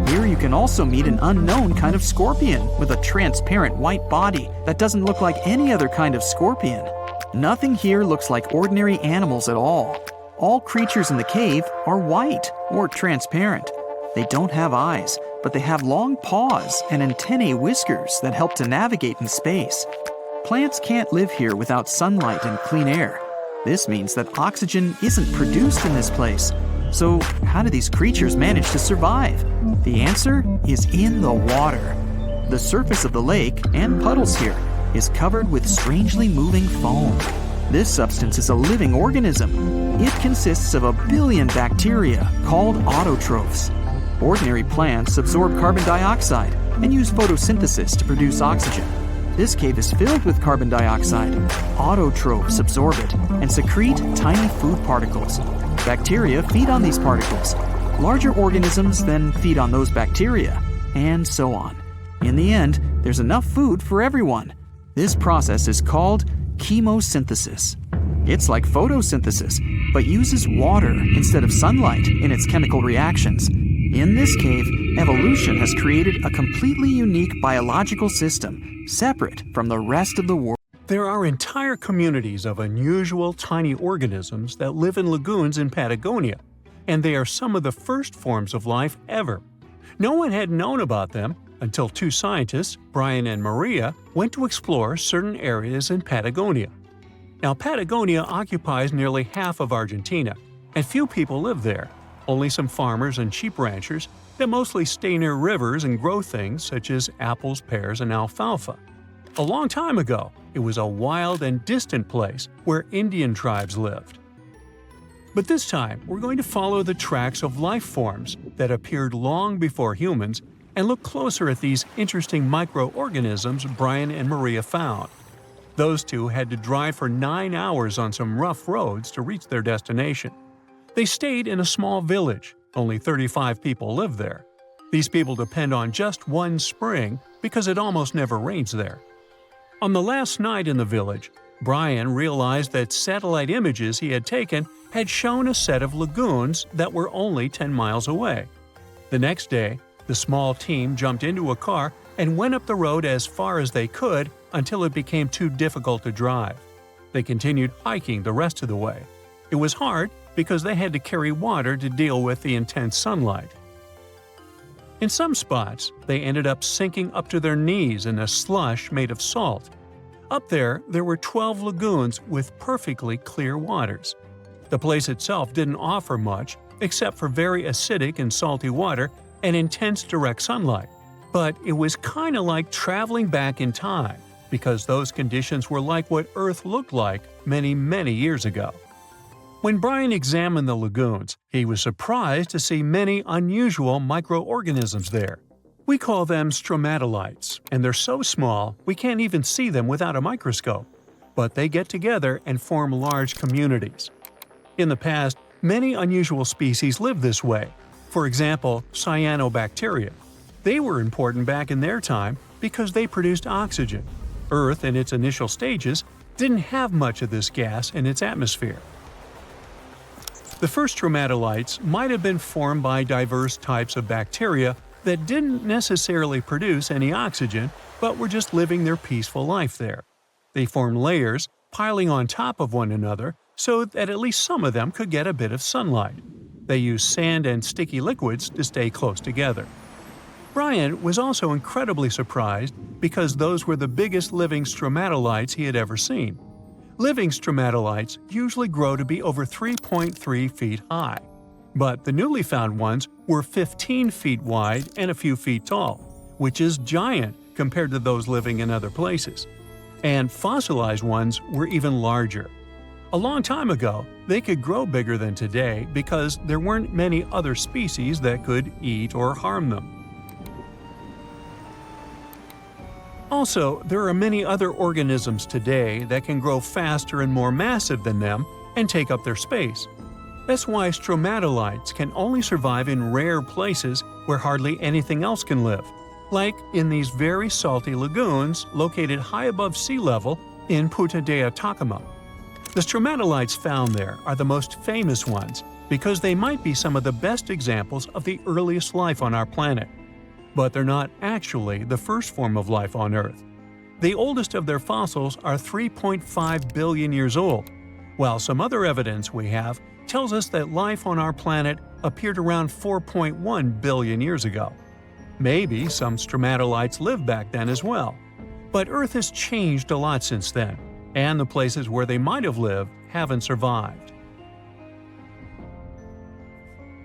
Here you can also meet an unknown kind of scorpion with a transparent white body that doesn't look like any other kind of scorpion. Nothing here looks like ordinary animals at all. All creatures in the cave are white or transparent. They don't have eyes, but they have long paws and antennae whiskers that help to navigate in space. Plants can't live here without sunlight and clean air. This means that oxygen isn't produced in this place. So how do these creatures manage to survive? The answer is in the water. The surface of the lake and puddles here is covered with strangely moving foam. This substance is a living organism. It consists of 1 billion bacteria called autotrophs. Ordinary plants absorb carbon dioxide and use photosynthesis to produce oxygen. This cave is filled with carbon dioxide. Autotrophs absorb it and secrete tiny food particles. Bacteria feed on these particles. Larger organisms then feed on those bacteria, and so on. In the end, there's enough food for everyone. This process is called chemosynthesis. It's like photosynthesis, but uses water instead of sunlight in its chemical reactions. In this cave, evolution has created a completely unique biological system, separate from the rest of the world. There are entire communities of unusual tiny organisms that live in lagoons in Patagonia, and they are some of the first forms of life ever. No one had known about them until two scientists, Brian and Maria, went to explore certain areas in Patagonia. Now, Patagonia occupies nearly half of Argentina, and few people live there. Only some farmers and sheep ranchers that mostly stay near rivers and grow things such as apples, pears, and alfalfa. A long time ago, it was a wild and distant place where Indian tribes lived. But this time, we're going to follow the tracks of life forms that appeared long before humans and look closer at these interesting microorganisms Brian and Maria found. Those two had to drive for 9 hours on some rough roads to reach their destination. They stayed in a small village. Only 35 people live there. These people depend on just one spring because it almost never rains there. On the last night in the village, Brian realized that satellite images he had taken had shown a set of lagoons that were only 10 miles away. The next day, the small team jumped into a car and went up the road as far as they could until it became too difficult to drive. They continued hiking the rest of the way. It was hard because they had to carry water to deal with the intense sunlight. In some spots, they ended up sinking up to their knees in a slush made of salt. Up there were 12 lagoons with perfectly clear waters. The place itself didn't offer much except for very acidic and salty water and intense direct sunlight. But it was kind of like traveling back in time, because those conditions were like what Earth looked like many, many years ago. When Brian examined the lagoons, he was surprised to see many unusual microorganisms there. We call them stromatolites, and they're so small we can't even see them without a microscope. But they get together and form large communities. In the past, many unusual species lived this way. For example, cyanobacteria. They were important back in their time because they produced oxygen. Earth, in its initial stages, didn't have much of this gas in its atmosphere. The first stromatolites might have been formed by diverse types of bacteria that didn't necessarily produce any oxygen, but were just living their peaceful life there. They formed layers, piling on top of one another, so that at least some of them could get a bit of sunlight. They used sand and sticky liquids to stay close together. Brian was also incredibly surprised because those were the biggest living stromatolites he had ever seen. Living stromatolites usually grow to be over 3.3 feet high, but the newly found ones were 15 feet wide and a few feet tall, which is giant compared to those living in other places. And fossilized ones were even larger. A long time ago, they could grow bigger than today because there weren't many other species that could eat or harm them. Also, there are many other organisms today that can grow faster and more massive than them and take up their space. That's why stromatolites can only survive in rare places where hardly anything else can live, like in these very salty lagoons located high above sea level in Punta de Atacama. The stromatolites found there are the most famous ones because they might be some of the best examples of the earliest life on our planet. But they're not actually the first form of life on Earth. The oldest of their fossils are 3.5 billion years old, while some other evidence we have tells us that life on our planet appeared around 4.1 billion years ago. Maybe some stromatolites lived back then as well. But Earth has changed a lot since then, and the places where they might have lived haven't survived.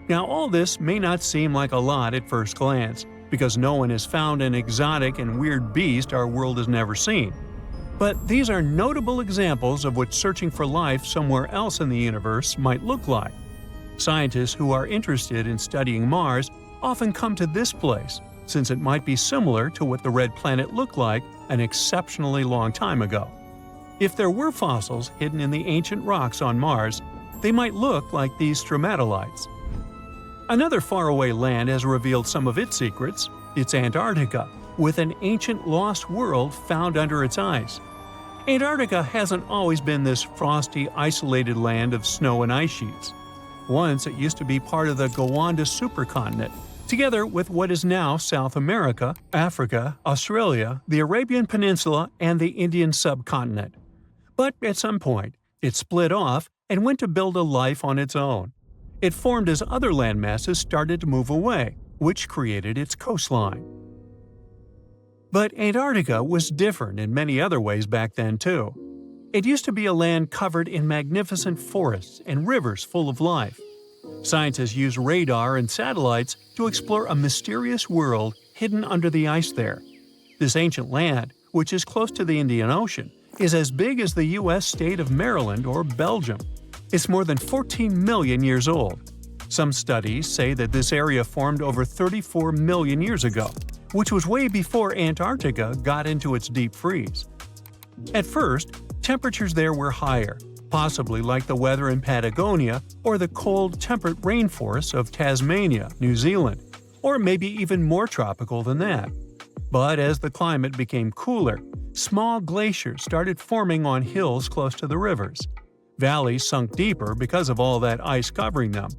Now, all this may not seem like a lot at first glance, because no one has found an exotic and weird beast our world has never seen. But these are notable examples of what searching for life somewhere else in the universe might look like. Scientists who are interested in studying Mars often come to this place since it might be similar to what the red planet looked like an exceptionally long time ago. If there were fossils hidden in the ancient rocks on Mars, they might look like these stromatolites. Another faraway land has revealed some of its secrets. It's Antarctica, with an ancient lost world found under its ice. Antarctica hasn't always been this frosty, isolated land of snow and ice sheets. Once it used to be part of the Gondwana supercontinent, together with what is now South America, Africa, Australia, the Arabian Peninsula, and the Indian subcontinent. But at some point, it split off and went to build a life on its own. It formed as other landmasses started to move away, which created its coastline. But Antarctica was different in many other ways back then too. It used to be a land covered in magnificent forests and rivers full of life. Scientists use radar and satellites to explore a mysterious world hidden under the ice there. This ancient land, which is close to the Indian Ocean, is as big as the U.S. state of Maryland or Belgium. It's more than 14 million years old. Some studies say that this area formed over 34 million years ago, which was way before Antarctica got into its deep freeze. At first, temperatures there were higher, possibly like the weather in Patagonia or the cold, temperate rainforests of Tasmania, New Zealand, or maybe even more tropical than that. But as the climate became cooler, small glaciers started forming on hills close to the rivers. Valleys sunk deeper because of all that ice covering them.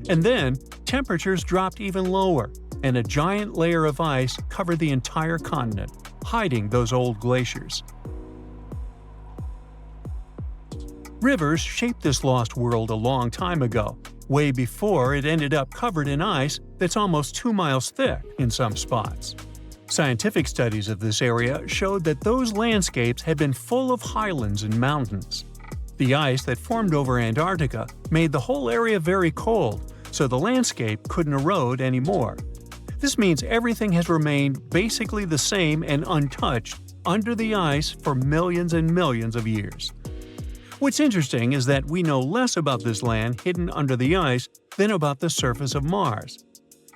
And then, temperatures dropped even lower, and a giant layer of ice covered the entire continent, hiding those old glaciers. Rivers shaped this lost world a long time ago, way before it ended up covered in ice that's almost 2 miles thick in some spots. Scientific studies of this area showed that those landscapes had been full of highlands and mountains. The ice that formed over Antarctica made the whole area very cold, so the landscape couldn't erode anymore. This means everything has remained basically the same and untouched under the ice for millions and millions of years. What's interesting is that we know less about this land hidden under the ice than about the surface of Mars.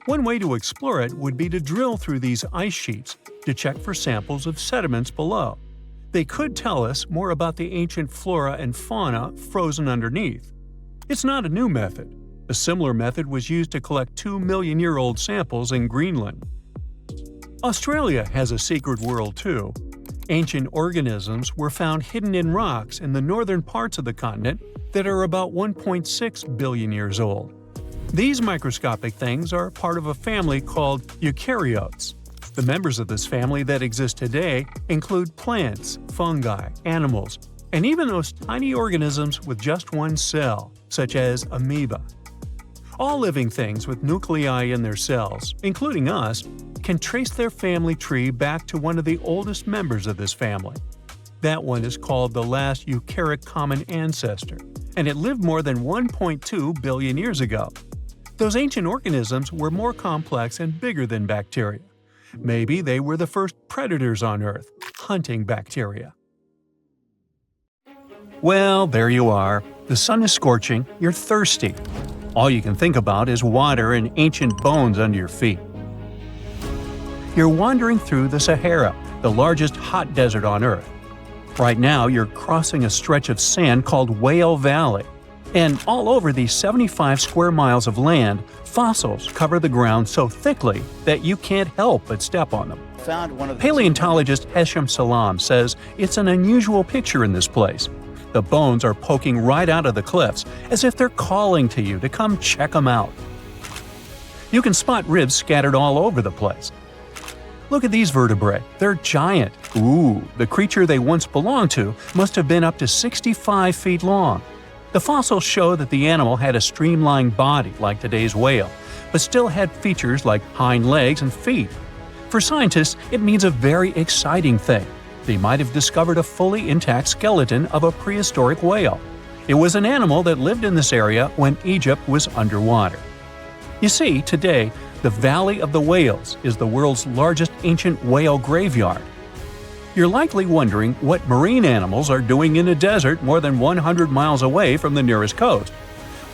One way to explore it would be to drill through these ice sheets to check for samples of sediments below. They could tell us more about the ancient flora and fauna frozen underneath. It's not a new method. A similar method was used to collect 2-million-year-old samples in Greenland. Australia has a secret world too. Ancient organisms were found hidden in rocks in the northern parts of the continent that are about 1.6 billion years old. These microscopic things are part of a family called eukaryotes. The members of this family that exist today include plants, fungi, animals, and even those tiny organisms with just one cell, such as amoeba. All living things with nuclei in their cells, including us, can trace their family tree back to one of the oldest members of this family. That one is called the last eukaryotic common ancestor, and it lived more than 1.2 billion years ago. Those ancient organisms were more complex and bigger than bacteria. Maybe they were the first predators on Earth, hunting bacteria. Well, there you are. The sun is scorching, you're thirsty. All you can think about is water and ancient bones under your feet. You're wandering through the Sahara, the largest hot desert on Earth. Right now, you're crossing a stretch of sand called Whale Valley. And all over these 75 square miles of land, fossils cover the ground so thickly that you can't help but step on them. Paleontologist Hesham Salam says it's an unusual picture in this place. The bones are poking right out of the cliffs, as if they're calling to you to come check them out. You can spot ribs scattered all over the place. Look at these vertebrae. They're giant. Ooh, the creature they once belonged to must have been up to 65 feet long. The fossils show that the animal had a streamlined body like today's whale, but still had features like hind legs and feet. For scientists, it means a very exciting thing. They might have discovered a fully intact skeleton of a prehistoric whale. It was an animal that lived in this area when Egypt was underwater. You see, today, the Valley of the Whales is the world's largest ancient whale graveyard. You're likely wondering what marine animals are doing in a desert more than 100 miles away from the nearest coast.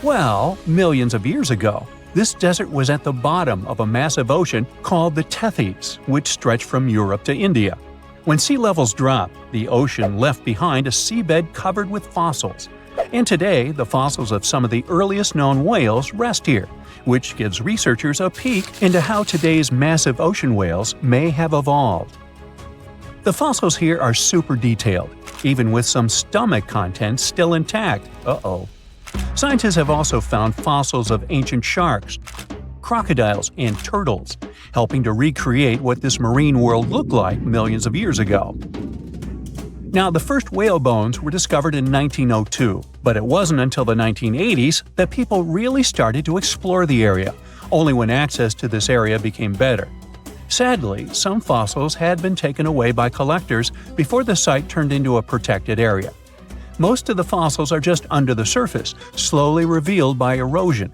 Well, millions of years ago, This desert was at the bottom of a massive ocean called the TERRIFIES, which stretched from Europe to India. When sea levels dropped, the ocean left behind a seabed covered with fossils. And today, the fossils of some of the earliest known whales rest here, which gives researchers a peek into how today's massive ocean whales may have evolved. The fossils here are super detailed, even with some stomach contents still intact. Uh-oh. Scientists have also found fossils of ancient sharks, crocodiles, and turtles, helping to recreate what this marine world looked like millions of years ago. Now, the first whale bones were discovered in 1902, but it wasn't until the 1980s that people really started to explore the area, only when access to this area became better. Sadly, some fossils had been taken away by collectors before the site turned into a protected area. Most of the fossils are just under the surface, slowly revealed by erosion.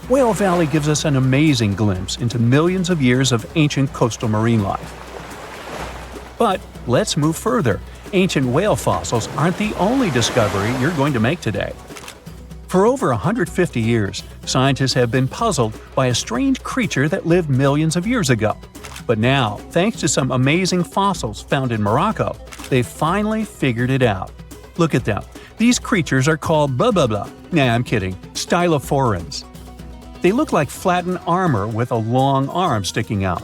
Whale Valley gives us an amazing glimpse into millions of years of ancient coastal marine life. But let's move further. Ancient whale fossils aren't the only discovery you're going to make today. For over 150 years, scientists have been puzzled by a strange creature that lived millions of years ago. But now, thanks to some amazing fossils found in Morocco, they've finally figured it out. Look at them. These creatures are called blah blah blah. Nah, I'm kidding. Stylophorans. They look like flattened armor with a long arm sticking out.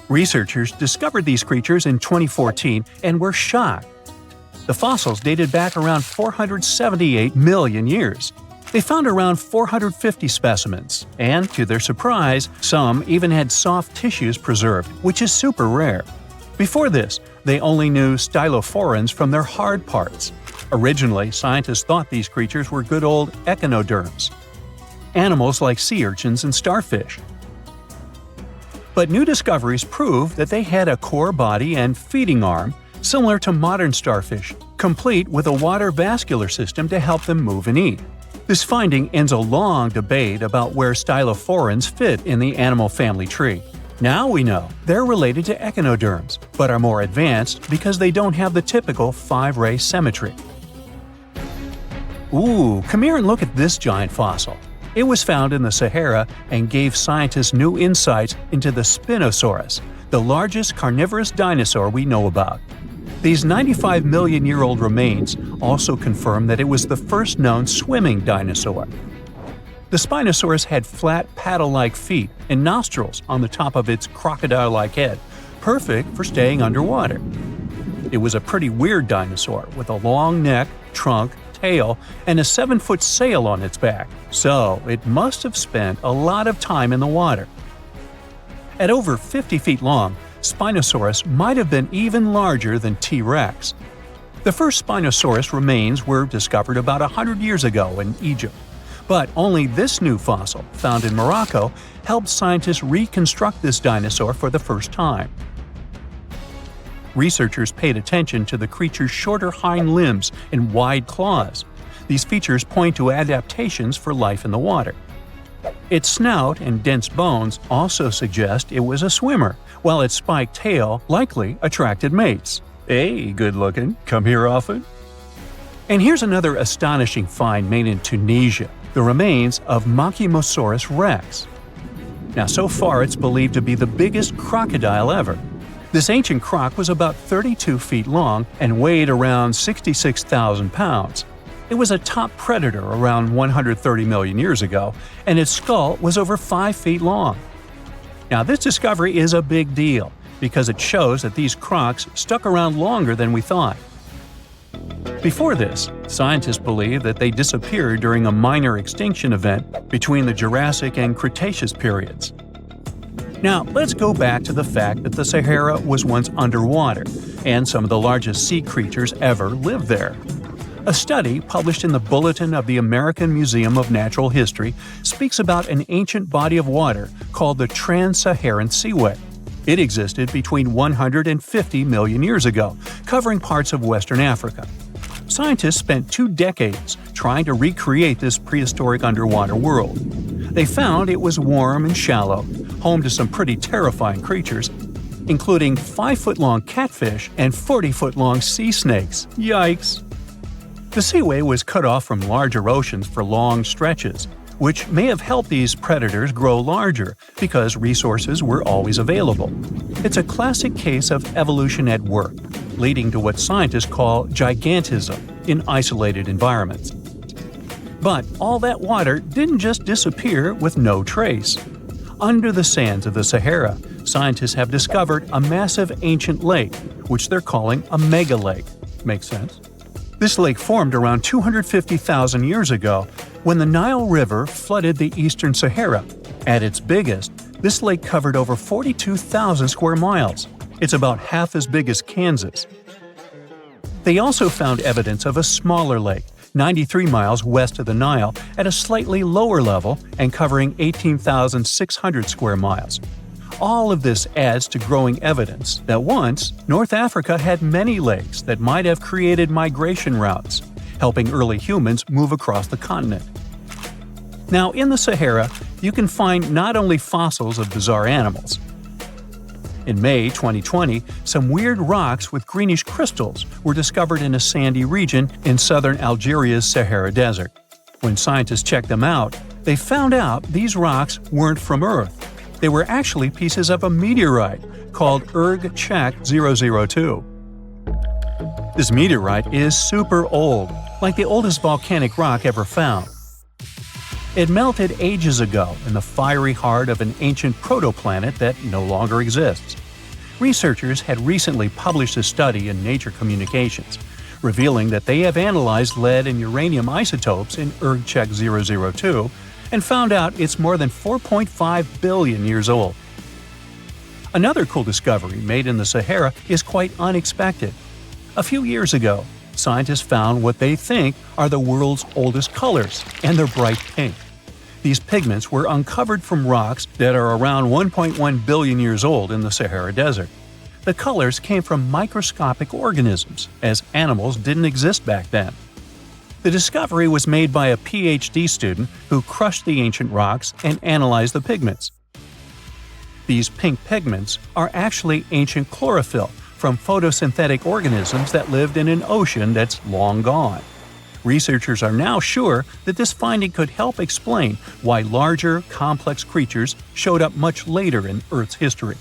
Researchers discovered these creatures in 2014 and were shocked. The fossils dated back around 478 million years. They found around 450 specimens, and to their surprise, some even had soft tissues preserved, which is super rare. Before this, they only knew stylophorans from their hard parts. Originally, scientists thought these creatures were good old echinoderms, animals like sea urchins and starfish. But new discoveries prove that they had a core body and feeding arm similar to modern starfish, complete with a water vascular system to help them move and eat. This finding ends a long debate about where stylophorans fit in the animal family tree. Now we know they're related to echinoderms, but are more advanced because they don't have the typical 5-ray symmetry. Ooh, come here and look at this giant fossil. It was found in the Sahara and gave scientists new insights into the Spinosaurus, the largest carnivorous dinosaur we know about. These 95 million-year-old remains also confirm that it was the first known swimming dinosaur. The Spinosaurus had flat paddle-like feet and nostrils on the top of its crocodile-like head, perfect for staying underwater. It was a pretty weird dinosaur with a long neck, trunk, tail, and a 7-foot sail on its back, so it must have spent a lot of time in the water. At over 50 feet long, Spinosaurus might have been even larger than T-Rex. The first Spinosaurus remains were discovered about 100 years ago in Egypt, but only this new fossil, found in Morocco, helped scientists reconstruct this dinosaur for the first time. Researchers paid attention to the creature's shorter hind limbs and wide claws. These features point to adaptations for life in the water. Its snout and dense bones also suggest it was a swimmer, while its spiked tail likely attracted mates. Hey, good looking, come here often? And here's another astonishing find made in Tunisia, the remains of Machimosaurus rex. Now, so far it's believed to be the biggest crocodile ever. This ancient croc was about 32 feet long and weighed around 66,000 pounds. It was a top predator around 130 million years ago, and its skull was over 5 feet long. Now, this discovery is a big deal because it shows that these crocs stuck around longer than we thought. Before this, scientists believed that they disappeared during a minor extinction event between the Jurassic and Cretaceous periods. Now, let's go back to the fact that the Sahara was once underwater, and some of the largest sea creatures ever lived there. A study published in the Bulletin of the American Museum of Natural History speaks about an ancient body of water called the Trans-Saharan Seaway. It existed between 150 million years ago, covering parts of Western Africa. Scientists spent 2 decades trying to recreate this prehistoric underwater world. They found it was warm and shallow, home to some pretty terrifying creatures, including 5-foot-long catfish and 40-foot-long sea snakes. Yikes! The seaway was cut off from larger oceans for long stretches, which may have helped these predators grow larger because resources were always available. It's a classic case of evolution at work, leading to what scientists call gigantism in isolated environments. But all that water didn't just disappear with no trace. Under the sands of the Sahara, scientists have discovered a massive ancient lake, which they're calling a megalake. Makes sense? This lake formed around 250,000 years ago when the Nile River flooded the eastern Sahara. At its biggest, this lake covered over 42,000 square miles. It's about half as big as Kansas. They also found evidence of a smaller lake, 93 miles west of the Nile, at a slightly lower level and covering 18,600 square miles. All of this adds to growing evidence that once, North Africa had many lakes that might have created migration routes, helping early humans move across the continent. Now, in the Sahara, you can find not only fossils of bizarre animals. In May 2020, some weird rocks with greenish crystals were discovered in a sandy region in southern Algeria's Sahara Desert. When scientists checked them out, they found out these rocks weren't from Earth. They were actually pieces of a meteorite called Erg-Chek 002. This meteorite is super old, like the oldest volcanic rock ever found. It melted ages ago in the fiery heart of an ancient protoplanet that no longer exists. Researchers had recently published a study in Nature Communications, revealing that they have analyzed lead and uranium isotopes in Erg-Chek 002 and found out it's more than 4.5 billion years old. Another cool discovery made in the Sahara is quite unexpected. A few years ago, scientists found what they think are the world's oldest colors, and they're bright pink. These pigments were uncovered from rocks that are around 1.1 billion years old in the Sahara Desert. The colors came from microscopic organisms, as animals didn't exist back then. The discovery was made by a PhD student who crushed the ancient rocks and analyzed the pigments. These pink pigments are actually ancient chlorophyll from photosynthetic organisms that lived in an ocean that's long gone. Researchers are now sure that this finding could help explain why larger, complex creatures showed up much later in Earth's history.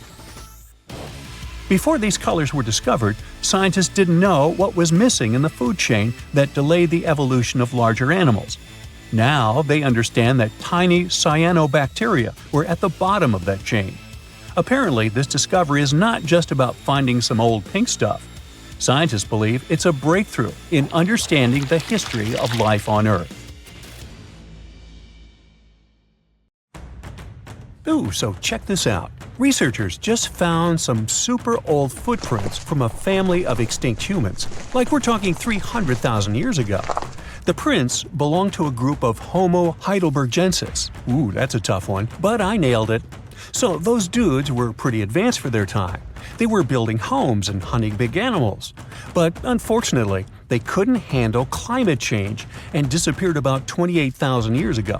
Before these colors were discovered, scientists didn't know what was missing in the food chain that delayed the evolution of larger animals. Now they understand that tiny cyanobacteria were at the bottom of that chain. Apparently, this discovery is not just about finding some old pink stuff. Scientists believe it's a breakthrough in understanding the history of life on Earth. Ooh, so check this out. Researchers just found some super old footprints from a family of extinct humans, like we're talking 300,000 years ago. The prints belong to a group of Homo heidelbergensis. Ooh, that's a tough one, but I nailed it. So those dudes were pretty advanced for their time. They were building homes and hunting big animals. But unfortunately, they couldn't handle climate change and disappeared about 28,000 years ago.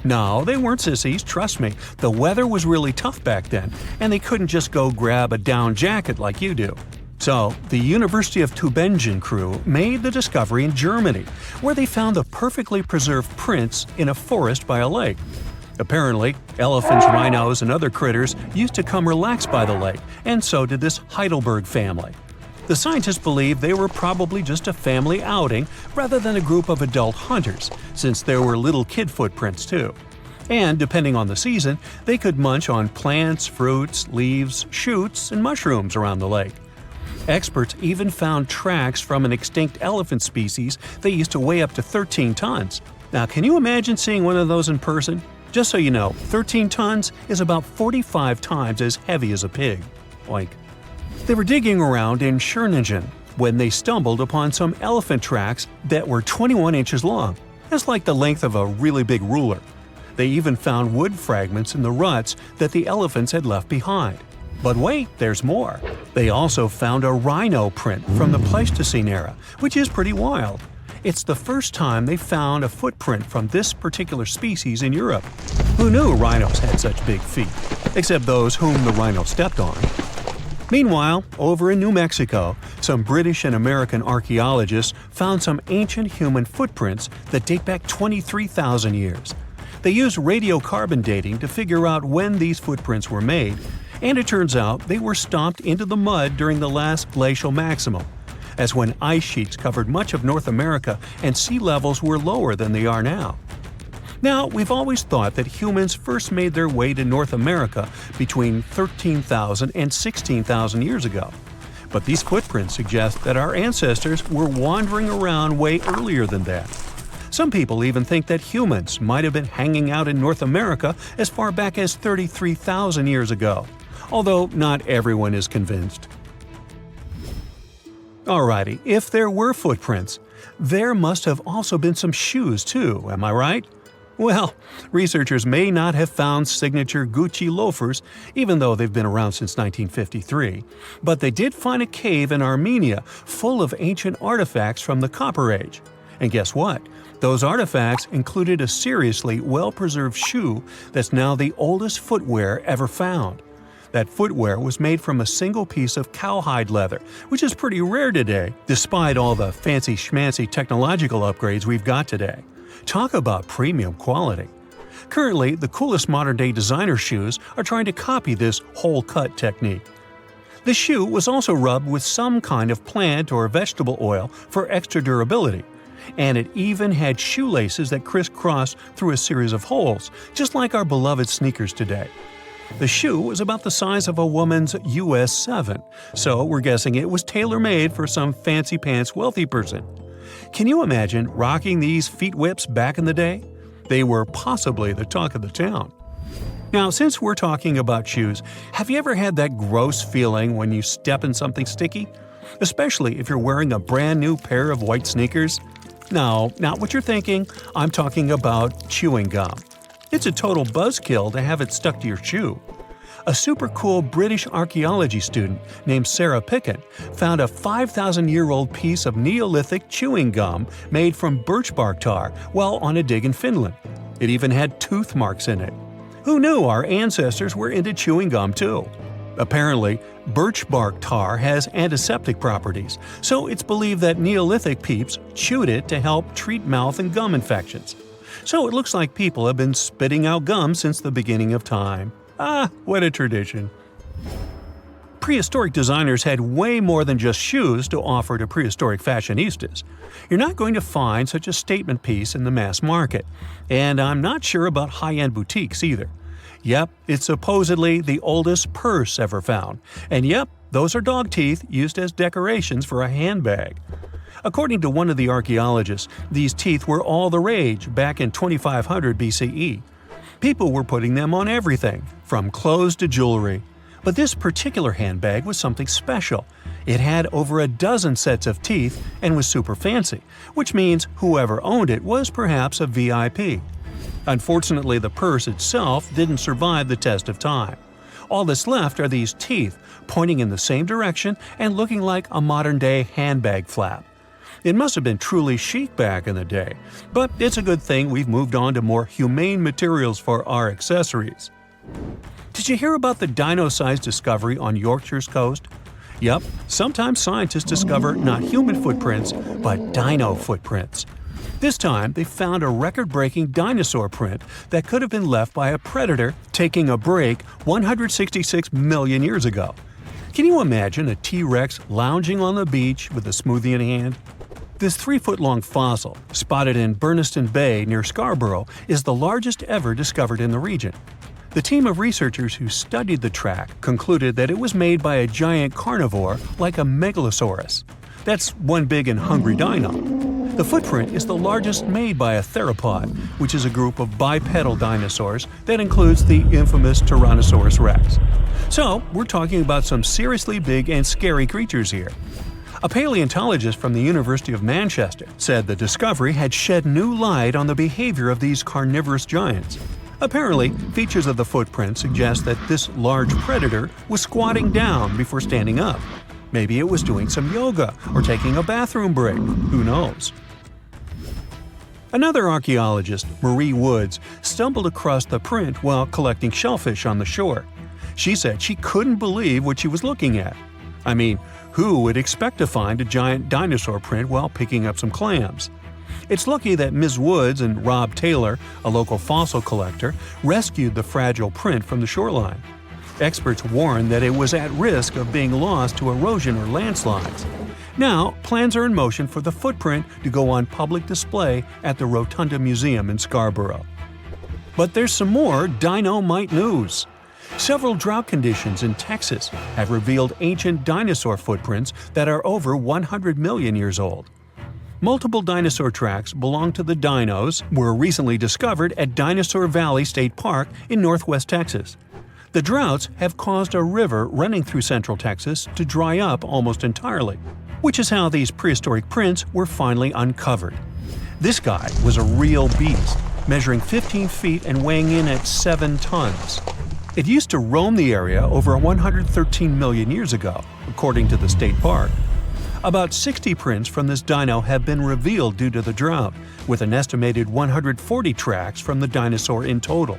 No, they weren't sissies, trust me. The weather was really tough back then, and they couldn't just go grab a down jacket like you do. So, the University of Tübingen crew made the discovery in Germany, where they found the perfectly preserved prints in a forest by a lake. Apparently, elephants, rhinos, and other critters used to come relax by the lake, and so did this Heidelberg family. The scientists believe they were probably just a family outing rather than a group of adult hunters, since there were little kid footprints too. And depending on the season, they could munch on plants, fruits, leaves, shoots, and mushrooms around the lake. Experts even found tracks from an extinct elephant species that used to weigh up to 13 tons. Now, can you imagine seeing one of those in person? Just so you know, 13 tons is about 45 times as heavy as a pig. Oink. They were digging around in Schöningen when they stumbled upon some elephant tracks that were 21 inches long. That's like the length of a really big ruler. They even found wood fragments in the ruts that the elephants had left behind. But wait, there's more. They also found a rhino print from the Pleistocene era, which is pretty wild. It's the first time they found a footprint from this particular species in Europe. Who knew rhinos had such big feet? Except those whom the rhino stepped on. Meanwhile, over in New Mexico, some British and American archaeologists found some ancient human footprints that date back 23,000 years. They used radiocarbon dating to figure out when these footprints were made, and it turns out they were stomped into the mud during the last glacial maximum. That's when ice sheets covered much of North America and sea levels were lower than they are now. Now, we've always thought that humans first made their way to North America between 13,000 and 16,000 years ago. But these footprints suggest that our ancestors were wandering around way earlier than that. Some people even think that humans might have been hanging out in North America as far back as 33,000 years ago, although not everyone is convinced. Alrighty, if there were footprints, there must have also been some shoes too, am I right? Well, researchers may not have found signature Gucci loafers, even though they've been around since 1953, but they did find a cave in Armenia full of ancient artifacts from the Copper Age. And guess what? Those artifacts included a seriously well-preserved shoe that's now the oldest footwear ever found. That footwear was made from a single piece of cowhide leather, which is pretty rare today, despite all the fancy schmancy technological upgrades we've got today. Talk about premium quality. Currently, the coolest modern-day designer shoes are trying to copy this hole-cut technique. The shoe was also rubbed with some kind of plant or vegetable oil for extra durability, and it even had shoelaces that crisscrossed through a series of holes, just like our beloved sneakers today. The shoe was about the size of a woman's US 7, so we're guessing it was tailor-made for some fancy-pants wealthy person. Can you imagine rocking these feet whips back in the day? They were possibly the talk of the town. Now, since we're talking about shoes, have you ever had that gross feeling when you step in something sticky? Especially if you're wearing a brand new pair of white sneakers? No, not what you're thinking. I'm talking about chewing gum. It's a total buzzkill to have it stuck to your shoe. A super cool British archaeology student named Sarah Pickett found a 5,000-year-old piece of Neolithic chewing gum made from birch bark tar while on a dig in Finland. It even had tooth marks in it. Who knew our ancestors were into chewing gum too? Apparently, birch bark tar has antiseptic properties, so it's believed that Neolithic peeps chewed it to help treat mouth and gum infections. So it looks like people have been spitting out gum since the beginning of time. Ah, what a tradition. Prehistoric designers had way more than just shoes to offer to prehistoric fashionistas. You're not going to find such a statement piece in the mass market, and I'm not sure about high-end boutiques either. Yep, it's supposedly the oldest purse ever found, and yep, those are dog teeth used as decorations for a handbag. According to one of the archaeologists, these teeth were all the rage back in 2500 BCE. People were putting them on everything, from clothes to jewelry. But this particular handbag was something special. It had over a dozen sets of teeth and was super fancy, which means whoever owned it was perhaps a VIP. Unfortunately, the purse itself didn't survive the test of time. All that's left are these teeth, pointing in the same direction and looking like a modern-day handbag flap. It must have been truly chic back in the day, but it's a good thing we've moved on to more humane materials for our accessories. Did you hear about the dino-sized discovery on Yorkshire's coast? Yep, sometimes scientists discover not human footprints, but dino footprints. This time, they found a record-breaking dinosaur print that could have been left by a predator taking a break 166 million years ago. Can you imagine a T-Rex lounging on the beach with a smoothie in hand? This 3-foot-long fossil, spotted in Burniston Bay near Scarborough, is the largest ever discovered in the region. The team of researchers who studied the track concluded that it was made by a giant carnivore like a megalosaurus. That's one big and hungry dino. The footprint is the largest made by a theropod, which is a group of bipedal dinosaurs that includes the infamous Tyrannosaurus rex. So, we're talking about some seriously big and scary creatures here. A paleontologist from the University of Manchester said the discovery had shed new light on the behavior of these carnivorous giants. Apparently, features of the footprint suggest that this large predator was squatting down before standing up. Maybe it was doing some yoga or taking a bathroom break. Who knows? Another archaeologist, Marie Woods, stumbled across the print while collecting shellfish on the shore. She said she couldn't believe what she was looking at. I mean, who would expect to find a giant dinosaur print while picking up some clams? It's lucky that Ms. Woods and Rob Taylor, a local fossil collector, rescued the fragile print from the shoreline. Experts warned that it was at risk of being lost to erosion or landslides. Now, plans are in motion for the footprint to go on public display at the Rotunda Museum in Scarborough. But there's some more dynamite news. Several drought conditions in Texas have revealed ancient dinosaur footprints that are over 100 million years old. Multiple dinosaur tracks belong to the dinos were recently discovered at Dinosaur Valley State Park in northwest Texas. The droughts have caused a river running through central Texas to dry up almost entirely, which is how these prehistoric prints were finally uncovered. This guy was a real beast, measuring 15 feet and weighing in at 7 tons. It used to roam the area over 113 million years ago, according to the state park. About 60 prints from this dino have been revealed due to the drought, with an estimated 140 tracks from the dinosaur in total.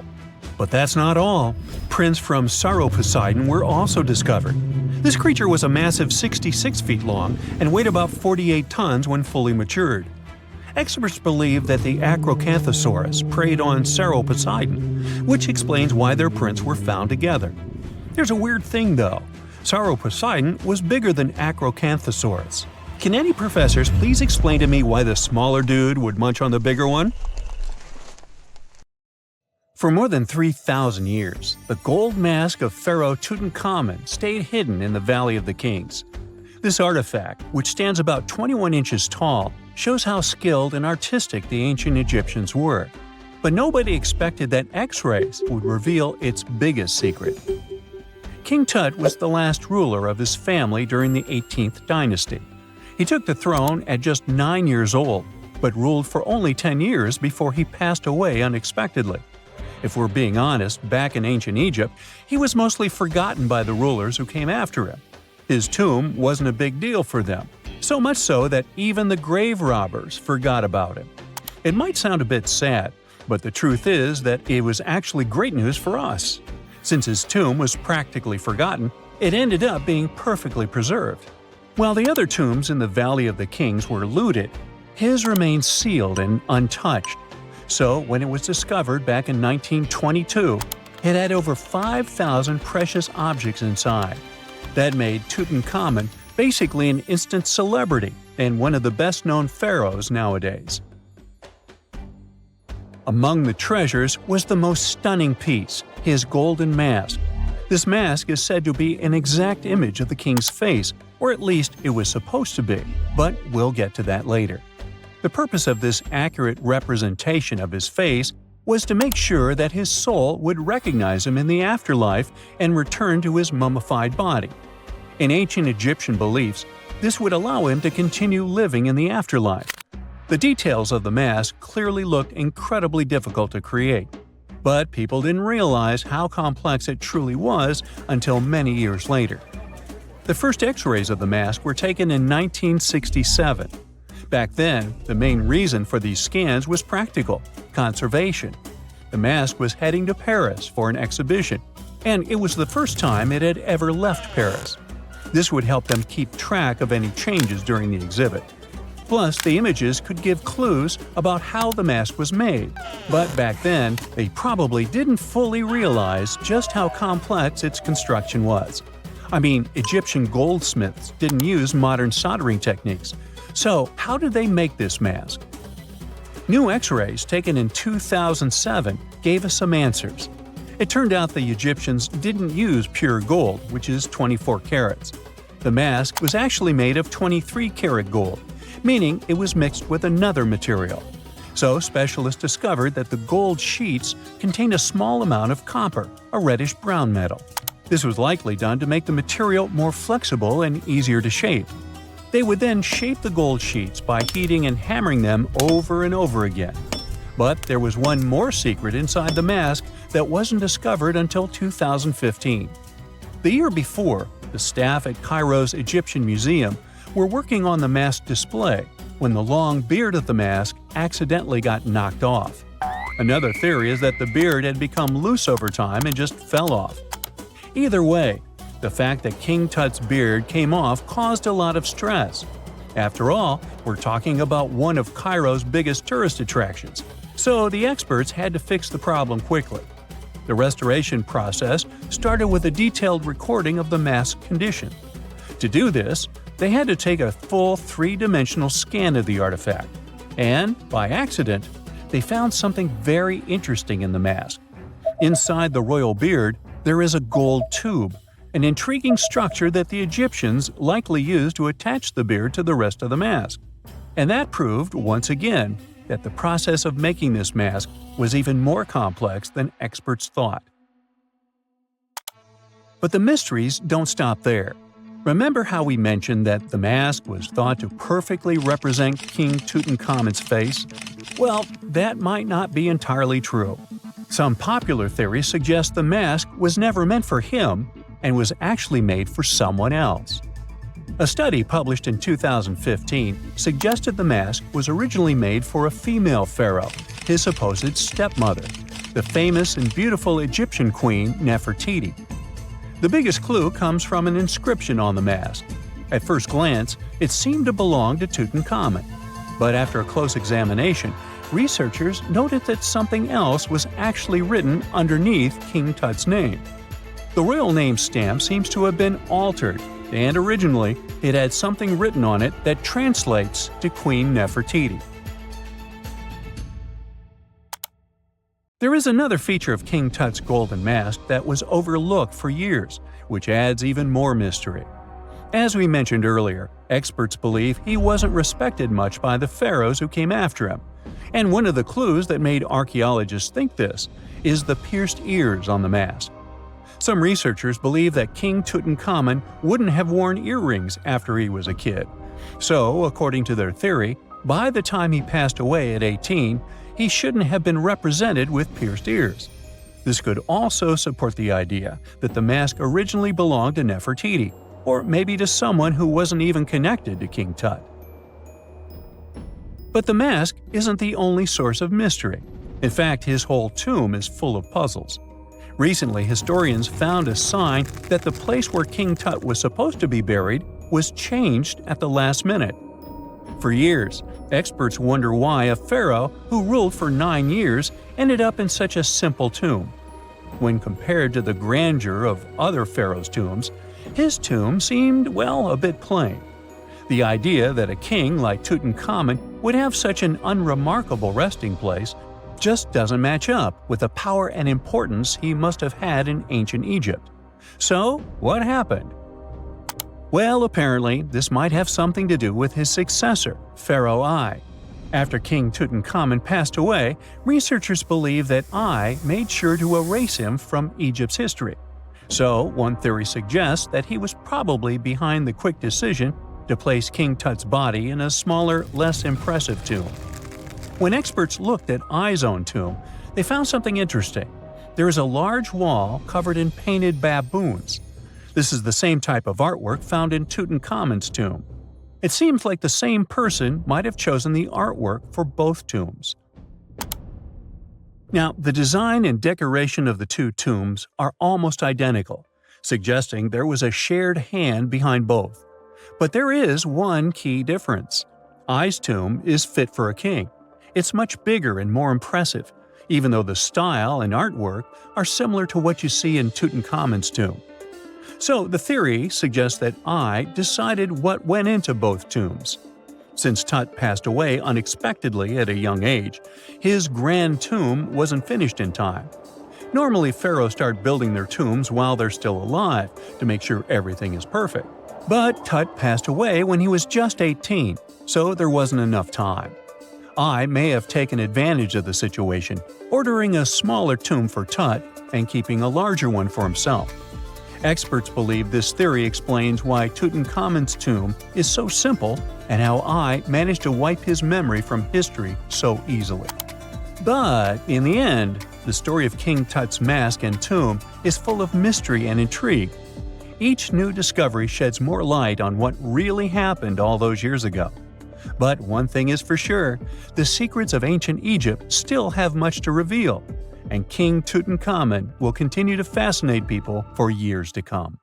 But that's not all. Prints from Sauroposeidon were also discovered. This creature was a massive 66 feet long and weighed about 48 tons when fully matured. Experts believe that the Acrocanthosaurus preyed on Sauroposeidon, which explains why their prints were found together. There's a weird thing though. Sauroposeidon was bigger than Acrocanthosaurus. Can any professors please explain to me why the smaller dude would munch on the bigger one? For more than 3,000 years, the gold mask of Pharaoh Tutankhamun stayed hidden in the Valley of the Kings. This artifact, which stands about 21 inches tall, shows how skilled and artistic the ancient Egyptians were. But nobody expected that X-rays would reveal its biggest secret. King Tut was the last ruler of his family during the 18th dynasty. He took the throne at just 9 years old, but ruled for only 10 years before he passed away unexpectedly. If we're being honest, back in ancient Egypt, he was mostly forgotten by the rulers who came after him. His tomb wasn't a big deal for them, so much so that even the grave robbers forgot about him. It might sound a bit sad, but the truth is that it was actually great news for us. Since his tomb was practically forgotten, it ended up being perfectly preserved. While the other tombs in the Valley of the Kings were looted, his remained sealed and untouched. So, when it was discovered back in 1922, it had over 5,000 precious objects inside. That made Tutankhamun basically an instant celebrity and one of the best-known pharaohs nowadays. Among the treasures was the most stunning piece, his golden mask. This mask is said to be an exact image of the king's face, or at least it was supposed to be, but we'll get to that later. The purpose of this accurate representation of his face was to make sure that his soul would recognize him in the afterlife and return to his mummified body. In ancient Egyptian beliefs, this would allow him to continue living in the afterlife. The details of the mask clearly looked incredibly difficult to create, but people didn't realize how complex it truly was until many years later. The first X-rays of the mask were taken in 1967. Back then, the main reason for these scans was practical – conservation. The mask was heading to Paris for an exhibition, and it was the first time it had ever left Paris. This would help them keep track of any changes during the exhibit. Plus, the images could give clues about how the mask was made. But back then, they probably didn't fully realize just how complex its construction was. I mean, Egyptian goldsmiths didn't use modern soldering techniques. So, how did they make this mask? New X-rays taken in 2007 gave us some answers. It turned out the Egyptians didn't use pure gold, which is 24 carats. The mask was actually made of 23-karat gold, meaning it was mixed with another material. So specialists discovered that the gold sheets contained a small amount of copper, a reddish-brown metal. This was likely done to make the material more flexible and easier to shape. They would then shape the gold sheets by heating and hammering them over and over again. But there was one more secret inside the mask that wasn't discovered until 2015. The year before, the staff at Cairo's Egyptian Museum were working on the mask display when the long beard of the mask accidentally got knocked off. Another theory is that the beard had become loose over time and just fell off. Either way, the fact that King Tut's beard came off caused a lot of stress. After all, we're talking about one of Cairo's biggest tourist attractions, so the experts had to fix the problem quickly. The restoration process started with a detailed recording of the mask's condition. To do this, they had to take a full three-dimensional scan of the artifact, and, by accident, they found something very interesting in the mask. Inside the royal beard, there is a gold tube, an intriguing structure that the Egyptians likely used to attach the beard to the rest of the mask. And that proved, once again, that the process of making this mask was even more complex than experts thought. But the mysteries don't stop there. Remember how we mentioned that the mask was thought to perfectly represent King Tutankhamun's face? Well, that might not be entirely true. Some popular theories suggest the mask was never meant for him and was actually made for someone else. A study published in 2015 suggested the mask was originally made for a female pharaoh, his supposed stepmother, the famous and beautiful Egyptian queen Nefertiti. The biggest clue comes from an inscription on the mask. At first glance, it seemed to belong to Tutankhamun, but after a close examination, researchers noted that something else was actually written underneath King Tut's name. The royal name stamp seems to have been altered, and originally it had something written on it that translates to Queen Nefertiti. There is another feature of King Tut's golden mask that was overlooked for years, which adds even more mystery. As we mentioned earlier, experts believe he wasn't respected much by the pharaohs who came after him. And one of the clues that made archaeologists think this is the pierced ears on the mask. Some researchers believe that King Tutankhamun wouldn't have worn earrings after he was a kid. So, according to their theory, by the time he passed away at 18, he shouldn't have been represented with pierced ears. This could also support the idea that the mask originally belonged to Nefertiti, or maybe to someone who wasn't even connected to King Tut. But the mask isn't the only source of mystery. In fact, his whole tomb is full of puzzles. Recently, historians found a sign that the place where King Tut was supposed to be buried was changed at the last minute. For years, experts wonder why a pharaoh who ruled for 9 years ended up in such a simple tomb. When compared to the grandeur of other pharaohs' tombs, his tomb seemed, well, a bit plain. The idea that a king like Tutankhamun would have such an unremarkable resting place just doesn't match up with the power and importance he must have had in ancient Egypt. So, what happened? Well, apparently, this might have something to do with his successor, Pharaoh I. After King Tutankhamun passed away, researchers believe that I made sure to erase him from Egypt's history. So, one theory suggests that he was probably behind the quick decision to place King Tut's body in a smaller, less impressive tomb. When experts looked at I's own tomb, they found something interesting. There is a large wall covered in painted baboons. This is the same type of artwork found in Tutankhamun's tomb. It seems like the same person might have chosen the artwork for both tombs. Now, the design and decoration of the two tombs are almost identical, suggesting there was a shared hand behind both. But there is one key difference. I's tomb is fit for a king. It's much bigger and more impressive, even though the style and artwork are similar to what you see in Tutankhamun's tomb. So the theory suggests that I decided what went into both tombs. Since Tut passed away unexpectedly at a young age, his grand tomb wasn't finished in time. Normally, pharaohs start building their tombs while they're still alive to make sure everything is perfect. But Tut passed away when he was just 18, so there wasn't enough time. I may have taken advantage of the situation, ordering a smaller tomb for Tut and keeping a larger one for himself. Experts believe this theory explains why Tutankhamun's tomb is so simple and how I managed to wipe his memory from history so easily. But in the end, the story of King Tut's mask and tomb is full of mystery and intrigue. Each new discovery sheds more light on what really happened all those years ago. But one thing is for sure, the secrets of ancient Egypt still have much to reveal, and King Tutankhamun will continue to fascinate people for years to come.